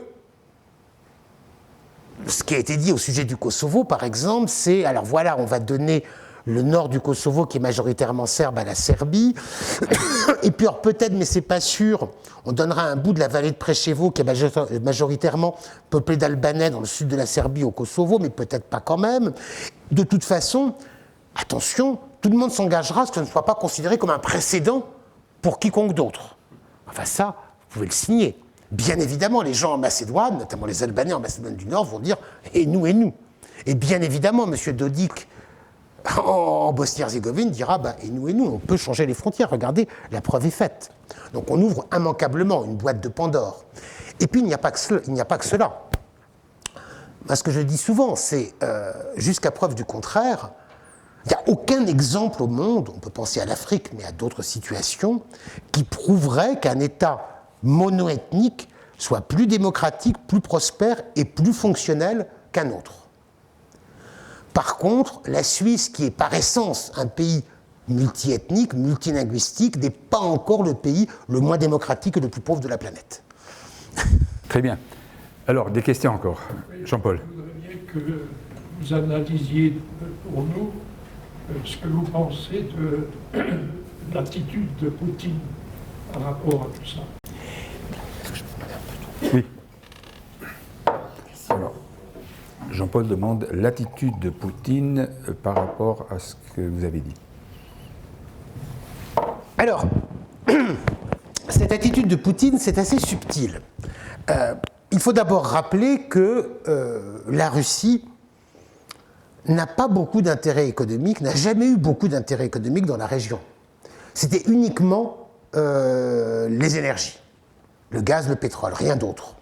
ce qui a été dit au sujet du Kosovo, par exemple, c'est, alors voilà, on va donner le nord du Kosovo qui est majoritairement serbe à la Serbie, et puis alors peut-être, mais c'est pas sûr, on donnera un bout de la vallée de Preševo qui est majoritairement peuplée d'Albanais dans le sud de la Serbie au Kosovo, mais peut-être pas quand même. De toute façon, attention, tout le monde s'engagera à ce que ce ne soit pas considéré comme un précédent pour quiconque d'autre. Enfin ça, vous pouvez le signer. Bien évidemment, les gens en Macédoine, notamment les Albanais en Macédoine du Nord, vont dire « et nous, et nous ». Et bien évidemment, M. Dodik, en Bosnie-Herzégovine, dira « et nous, on peut changer les frontières, regardez, la preuve est faite ». Donc on ouvre immanquablement une boîte de Pandore. Et puis il n'y a pas que cela. Moi, ce que je dis souvent, c'est jusqu'à preuve du contraire, il n'y a aucun exemple au monde, on peut penser à l'Afrique, mais à d'autres situations, qui prouverait qu'un État mono-ethnique soit plus démocratique, plus prospère et plus fonctionnel qu'un autre. Par contre, la Suisse, qui est par essence un pays multiethnique, multilinguistique, n'est pas encore le pays le moins démocratique et le plus pauvre de la planète. Très bien. Alors, des questions encore. Jean-Paul. Je voudrais bien que vous analysiez pour nous ce que vous pensez de l'attitude de Poutine par rapport à tout ça. Oui. Alors, Jean-Paul demande l'attitude de Poutine par rapport à ce que vous avez dit. Alors, cette attitude de Poutine, c'est assez subtil. il faut d'abord rappeler que la Russie n'a pas beaucoup d'intérêt économique, n'a jamais eu beaucoup d'intérêt économique dans la région. C'était uniquement les énergies, le gaz, le pétrole, rien d'autre.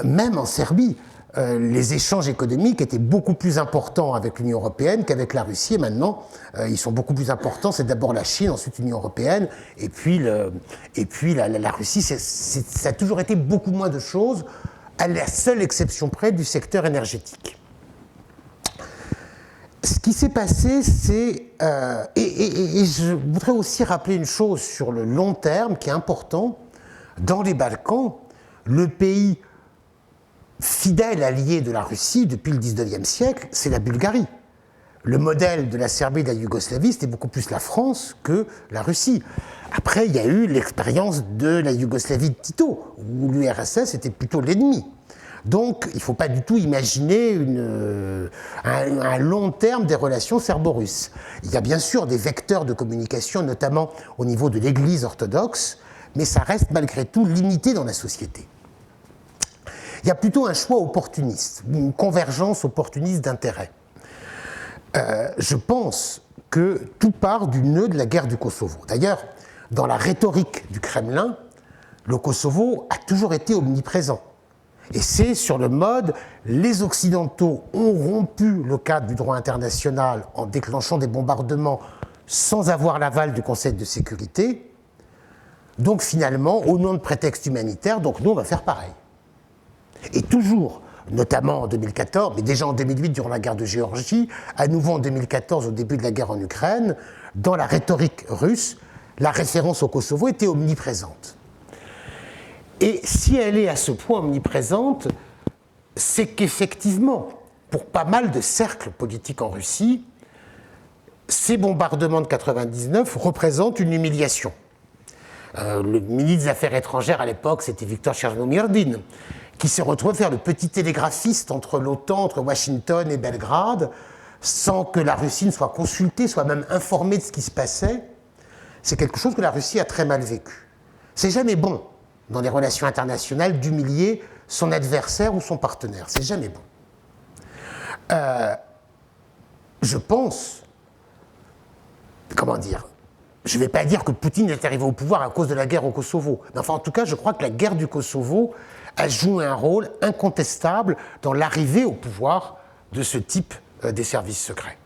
Même en Serbie, les échanges économiques étaient beaucoup plus importants avec l'Union européenne qu'avec la Russie, et maintenant, ils sont beaucoup plus importants. C'est d'abord la Chine, ensuite l'Union européenne, et puis la Russie. Ça a toujours été beaucoup moins de choses, à la seule exception près du secteur énergétique. Ce qui s'est passé, c'est... et je voudrais aussi rappeler une chose sur le long terme qui est important. Dans les Balkans, le pays fidèle allié de la Russie depuis le XIXe siècle, c'est la Bulgarie. Le modèle de la Serbie et de la Yougoslavie, c'était beaucoup plus la France que la Russie. Après, il y a eu l'expérience de la Yougoslavie de Tito, où l'URSS était plutôt l'ennemi. Donc, il ne faut pas du tout imaginer un long terme des relations serbo-russes. Il y a bien sûr des vecteurs de communication, notamment au niveau de l'Église orthodoxe, mais ça reste malgré tout limité dans la société. Il y a plutôt un choix opportuniste, une convergence opportuniste d'intérêts. Je pense que tout part du nœud de la guerre du Kosovo. D'ailleurs, dans la rhétorique du Kremlin, le Kosovo a toujours été omniprésent. Et c'est sur le mode, les Occidentaux ont rompu le cadre du droit international en déclenchant des bombardements sans avoir l'aval du Conseil de sécurité. Donc finalement, au nom de prétextes humanitaires, donc nous on va faire pareil. Et toujours, notamment en 2014, mais déjà en 2008 durant la guerre de Géorgie, à nouveau en 2014 au début de la guerre en Ukraine, dans la rhétorique russe, la référence au Kosovo était omniprésente. Et si elle est à ce point omniprésente, c'est qu'effectivement, pour pas mal de cercles politiques en Russie, ces bombardements de 1999 représentent une humiliation. Le ministre des Affaires étrangères à l'époque, c'était Viktor Chernomyrdin, qui s'est retrouvé faire le petit télégraphiste entre l'OTAN, entre Washington et Belgrade, sans que la Russie ne soit consultée, soit même informée de ce qui se passait. C'est quelque chose que la Russie a très mal vécu. C'est jamais bon, dans les relations internationales, d'humilier son adversaire ou son partenaire. C'est jamais bon. Je pense, comment dire, je ne vais pas dire que Poutine est arrivé au pouvoir à cause de la guerre au Kosovo. Mais enfin, en tout cas, je crois que la guerre du Kosovo a joué un rôle incontestable dans l'arrivée au pouvoir de ce type des services secrets.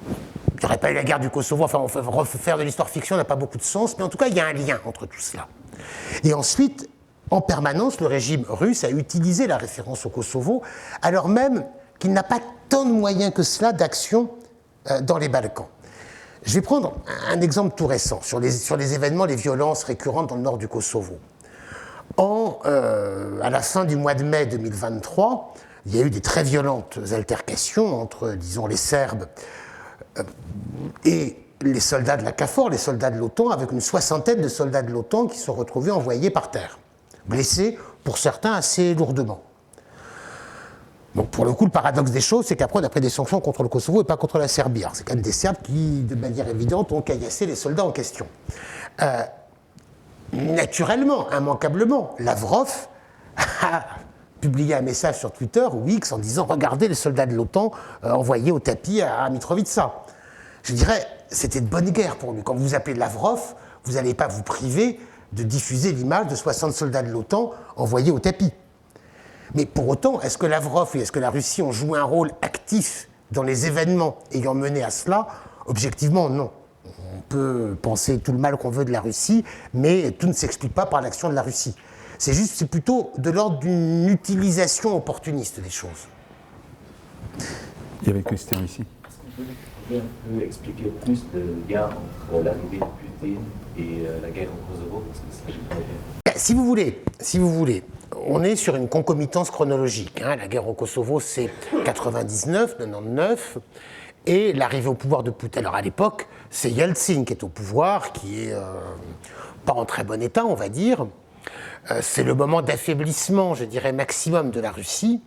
Il n'y aurait pas eu la guerre du Kosovo, enfin, refaire de l'histoire-fiction n'a pas beaucoup de sens, mais en tout cas, il y a un lien entre tout cela. Et ensuite, en permanence, le régime russe a utilisé la référence au Kosovo, alors même qu'il n'a pas tant de moyens que cela d'action dans les Balkans. Je vais prendre un exemple tout récent sur les événements, les violences récurrentes dans le nord du Kosovo. À la fin du mois de mai 2023, il y a eu des très violentes altercations entre, disons, les Serbes et les soldats de la KFOR, les soldats de l'OTAN, avec une soixantaine de soldats de l'OTAN qui sont retrouvés envoyés par terre, blessés pour certains assez lourdement. Donc pour le coup, le paradoxe des choses, c'est qu'après on a pris des sanctions contre le Kosovo et pas contre la Serbie. Alors, c'est quand même des Serbes qui, de manière évidente, ont caillassé les soldats en question. Naturellement, immanquablement, Lavrov a publié un message sur Twitter ou X en disant « Regardez les soldats de l'OTAN envoyés au tapis à Mitrovica ». Je dirais, c'était de bonne guerre pour lui. Quand vous appelez Lavrov, vous n'allez pas vous priver de diffuser l'image de 60 soldats de l'OTAN envoyés au tapis. Mais pour autant, est-ce que Lavrov et est-ce que la Russie ont joué un rôle actif dans les événements ayant mené à cela? Objectivement, non. On peut penser tout le mal qu'on veut de la Russie, mais tout ne s'explique pas par l'action de la Russie. C'est plutôt de l'ordre d'une utilisation opportuniste des choses. Il y avait une question ici. Est-ce qu'on peut expliquer plus le lien entre l'arrivée de Poutine et la guerre au Kosovo? Parce que ça, j'ai pas bien. Si vous voulez, on est sur une concomitance chronologique. La guerre au Kosovo, c'est 99, 99, et l'arrivée au pouvoir de Poutine. Alors à l'époque, c'est Yeltsin qui est au pouvoir, qui est pas en très bon état, on va dire. C'est le moment d'affaiblissement, je dirais, maximum de la Russie.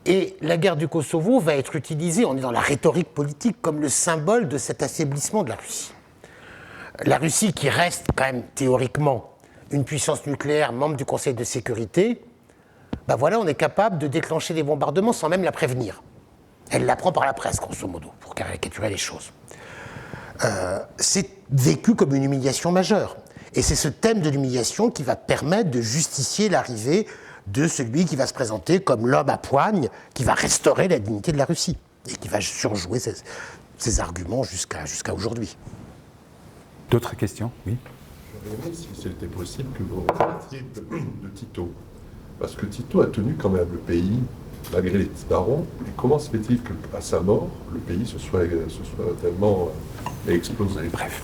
Et la guerre du Kosovo va être utilisée, on est dans la rhétorique politique, comme le symbole de cet affaiblissement de la Russie. La Russie qui reste quand même théoriquement une puissance nucléaire, membre du Conseil de sécurité, ben voilà, on est capable de déclencher des bombardements sans même la prévenir. Elle l'apprend par la presse, grosso modo, pour caricaturer les choses. C'est vécu comme une humiliation majeure. Et c'est ce thème de l'humiliation qui va permettre de justifier l'arrivée de celui qui va se présenter comme l'homme à poigne, qui va restaurer la dignité de la Russie, et qui va surjouer ses arguments jusqu'à aujourd'hui. D'autres questions? Oui. J'aurais aimé si c'était possible que vous reparliez de Tito. Parce que Tito a tenu quand même le pays, malgré les petits barons. Et comment se fait-il qu'à sa mort, le pays se soit tellement explosé? Bref.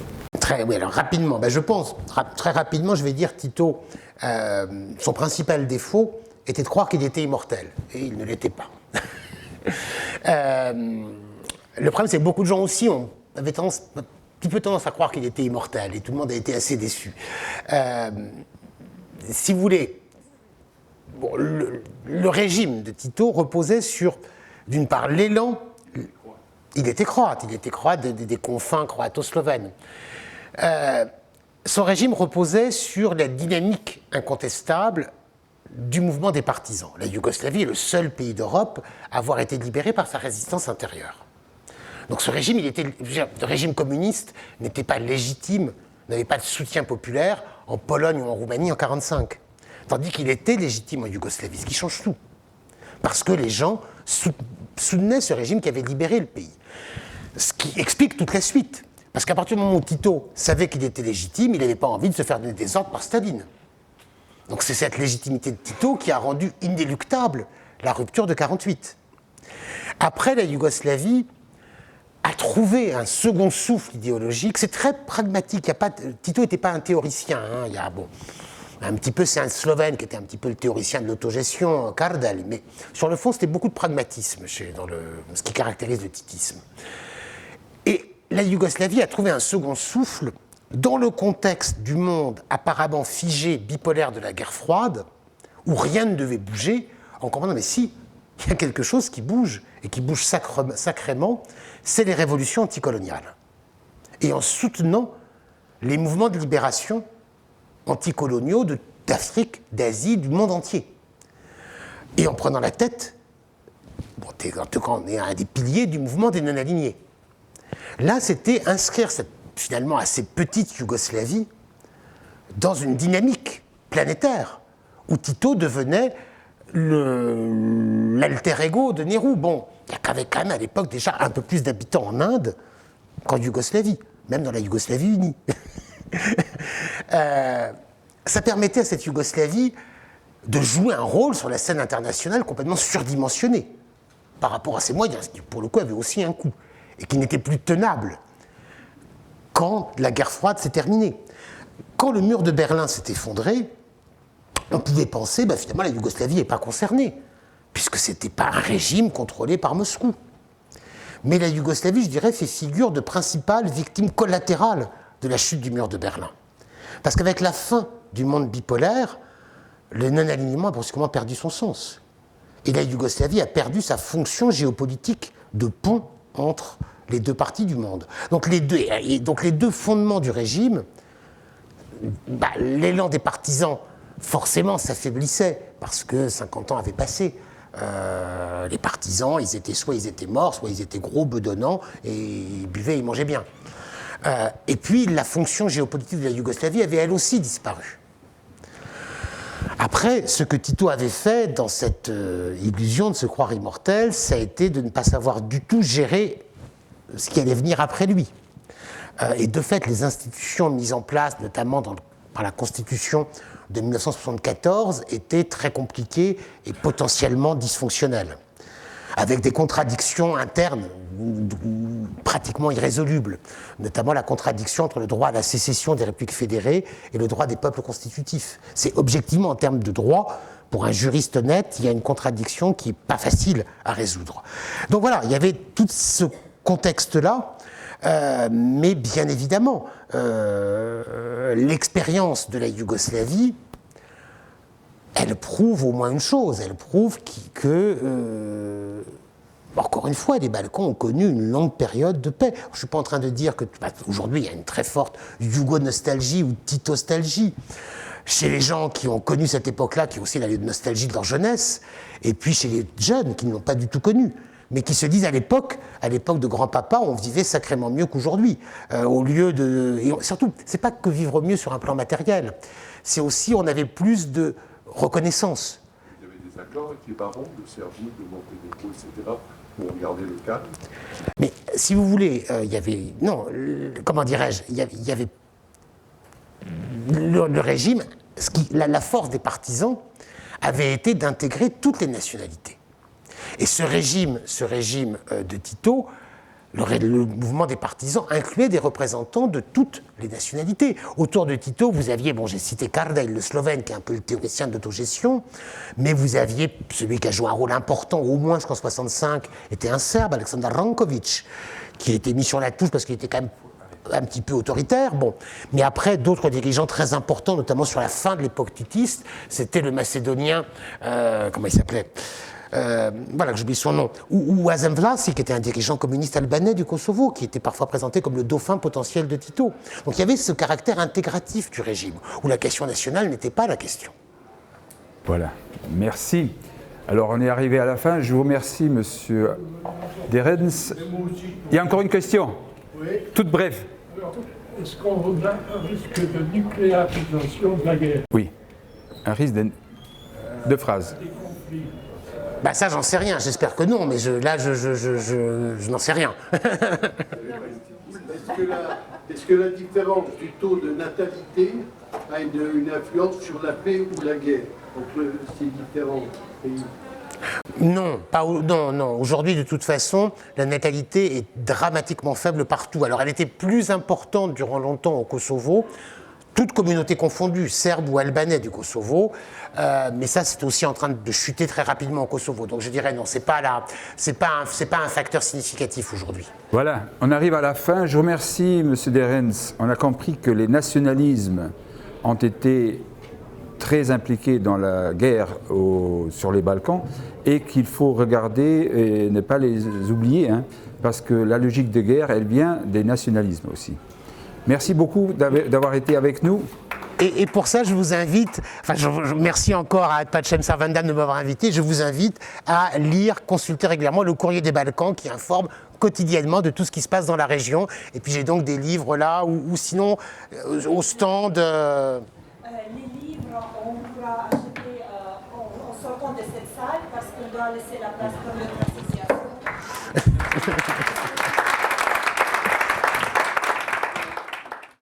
Oui, alors rapidement, je pense, très rapidement, je vais dire Tito, son principal défaut était de croire qu'il était immortel, et il ne l'était pas. Le problème, c'est que beaucoup de gens aussi avaient un petit peu tendance à croire qu'il était immortel, et tout le monde a été assez déçu. Si vous voulez, bon, le régime de Tito reposait sur, d'une part, l'élan. Il était croate des confins croato-slovènes. Son régime reposait sur la dynamique incontestable du mouvement des partisans. La Yougoslavie est le seul pays d'Europe à avoir été libéré par sa résistance intérieure. Donc ce régime, le régime communiste n'était pas légitime, n'avait pas de soutien populaire en Pologne ou en Roumanie en 1945. Tandis qu'il était légitime en Yougoslavie, ce qui change tout. Parce que les gens soutenaient ce régime qui avait libéré le pays. Ce qui explique toute la suite. Parce qu'à partir du moment où Tito savait qu'il était légitime, il n'avait pas envie de se faire donner des ordres par Staline. Donc c'est cette légitimité de Tito qui a rendu inéluctable la rupture de 1948. Après, la Yougoslavie a trouvé un second souffle idéologique. C'est très pragmatique. Tito n'était pas un théoricien. Il y a, un petit peu, c'est un Slovène qui était un petit peu le théoricien de l'autogestion, Kardel. Mais sur le fond, c'était beaucoup de pragmatisme dans ce qui caractérise le titisme. Et la Yougoslavie a trouvé un second souffle dans le contexte du monde apparemment figé, bipolaire de la guerre froide, où rien ne devait bouger, en comprenant, mais si, il y a quelque chose qui bouge, et qui bouge sacrément, c'est les révolutions anticoloniales. Et en soutenant les mouvements de libération anticoloniaux d'Afrique, d'Asie, du monde entier. Et en prenant la tête, en tout cas, on est un des piliers du mouvement des non-alignés. Là, c'était inscrire cette finalement assez petite Yougoslavie dans une dynamique planétaire, où Tito devenait l'alter ego de Nehru. Bon, il y avait quand même à l'époque déjà un peu plus d'habitants en Inde qu'en Yougoslavie, même dans la Yougoslavie unie. Ça permettait à cette Yougoslavie de jouer un rôle sur la scène internationale complètement surdimensionné par rapport à ses moyens, ce qui pour le coup avait aussi un coût, et qui n'était plus tenable quand la guerre froide s'est terminée. Quand le mur de Berlin s'est effondré, on pouvait penser, finalement, la Yougoslavie n'est pas concernée, puisque ce n'était pas un régime contrôlé par Moscou. Mais la Yougoslavie, je dirais, fait figure de principale victime collatérale de la chute du mur de Berlin. Parce qu'avec la fin du monde bipolaire, le non-alignement a brusquement perdu son sens. Et la Yougoslavie a perdu sa fonction géopolitique de pont entre les deux parties du monde. Donc les deux fondements du régime, l'élan des partisans, forcément, s'affaiblissait, parce que 50 ans avaient passé. Les partisans, soit ils étaient morts, soit ils étaient gros, bedonnants, et ils buvaient, ils mangeaient bien. Et puis, la fonction géopolitique de la Yougoslavie avait elle aussi disparu. Après, ce que Tito avait fait dans cette illusion de se croire immortel, ça a été de ne pas savoir du tout gérer ce qui allait venir après lui. Et de fait, les institutions mises en place, notamment par la Constitution de 1974, étaient très compliquées et potentiellement dysfonctionnelles, avec des contradictions internes pratiquement irrésolubles, notamment la contradiction entre le droit à la sécession des républiques fédérées et le droit des peuples constitutifs. C'est objectivement, en termes de droit, pour un juriste honnête, il y a une contradiction qui n'est pas facile à résoudre. Donc voilà, il y avait tout ce contexte-là, mais bien évidemment, l'expérience de la Yougoslavie, elle prouve au moins une chose, elle prouve que, encore une fois, les Balkans ont connu une longue période de paix. Je ne suis pas en train de dire que, aujourd'hui, il y a une très forte yougo-nostalgie ou titostalgie. chez les gens qui ont connu cette époque-là, qui ont aussi la nostalgie de leur jeunesse, et puis chez les jeunes qui ne l'ont pas du tout connue, mais qui se disent à l'époque de grand-papa, on vivait sacrément mieux qu'aujourd'hui. Au lieu de... Et surtout, c'est pas que vivre mieux sur un plan matériel, c'est aussi on avait plus de reconnaissance. Il y avait des accords avec les barons de Cergy, de Monténégro, etc., pour garder le calme. Mais si vous voulez, il y avait... Non, comment dirais-je, il y avait le régime, la force des partisans avait été d'intégrer toutes les nationalités. Et ce régime de Tito, le mouvement des partisans incluait des représentants de toutes les nationalités. Autour de Tito, vous aviez, bon, j'ai cité Kardelj, le Slovène, qui est un peu le théoricien de l'autogestion, mais vous aviez celui qui a joué un rôle important, au moins jusqu'en 1965, était un Serbe, Aleksandar Ranković, qui a été mis sur la touche parce qu'il était quand même un petit peu autoritaire, bon. Mais après, d'autres dirigeants très importants, notamment sur la fin de l'époque titiste, c'était le Macédonien, comment il s'appelait voilà, que j'oublie son nom, ou Azem Vlasi, qui était un dirigeant communiste albanais du Kosovo, qui était parfois présenté comme le dauphin potentiel de Tito. Donc il y avait ce caractère intégratif du régime, où la question nationale n'était pas la question. Voilà, merci. Alors on est arrivé à la fin, je vous remercie Monsieur Derens. Il y a encore une question, toute brève. Alors, est-ce qu'on a un risque de nucléarisation de la guerre? Oui, un risque de phrases. Bah ça, j'en sais rien, j'espère que non, mais je n'en sais rien. Est-ce que la différence du taux de natalité a une influence sur la paix ou la guerre entre ces différents pays? Non, non. Aujourd'hui, de toute façon, la natalité est dramatiquement faible partout. Alors, elle était plus importante durant longtemps au Kosovo, toute communauté confondue, serbes ou albanais du Kosovo, mais ça, c'est aussi en train de chuter très rapidement au Kosovo. Donc, je dirais non, c'est pas un facteur significatif aujourd'hui. Voilà, on arrive à la fin. Je vous remercie, M. Derens. On a compris que les nationalismes ont été très impliqués dans la guerre sur les Balkans et qu'il faut regarder et ne pas les oublier, hein, parce que la logique de guerre, elle vient des nationalismes aussi. Merci beaucoup d'avoir été avec nous. Et pour ça, je vous invite, merci encore à Pacem Sarvandan de m'avoir invité, je vous invite à lire, consulter régulièrement le Courrier des Balkans qui informe quotidiennement de tout ce qui se passe dans la région. Et puis j'ai donc des livres là, ou sinon au stand... Les livres, on pourra acheter en sortant de cette salle parce qu'on doit laisser la place pour notre association.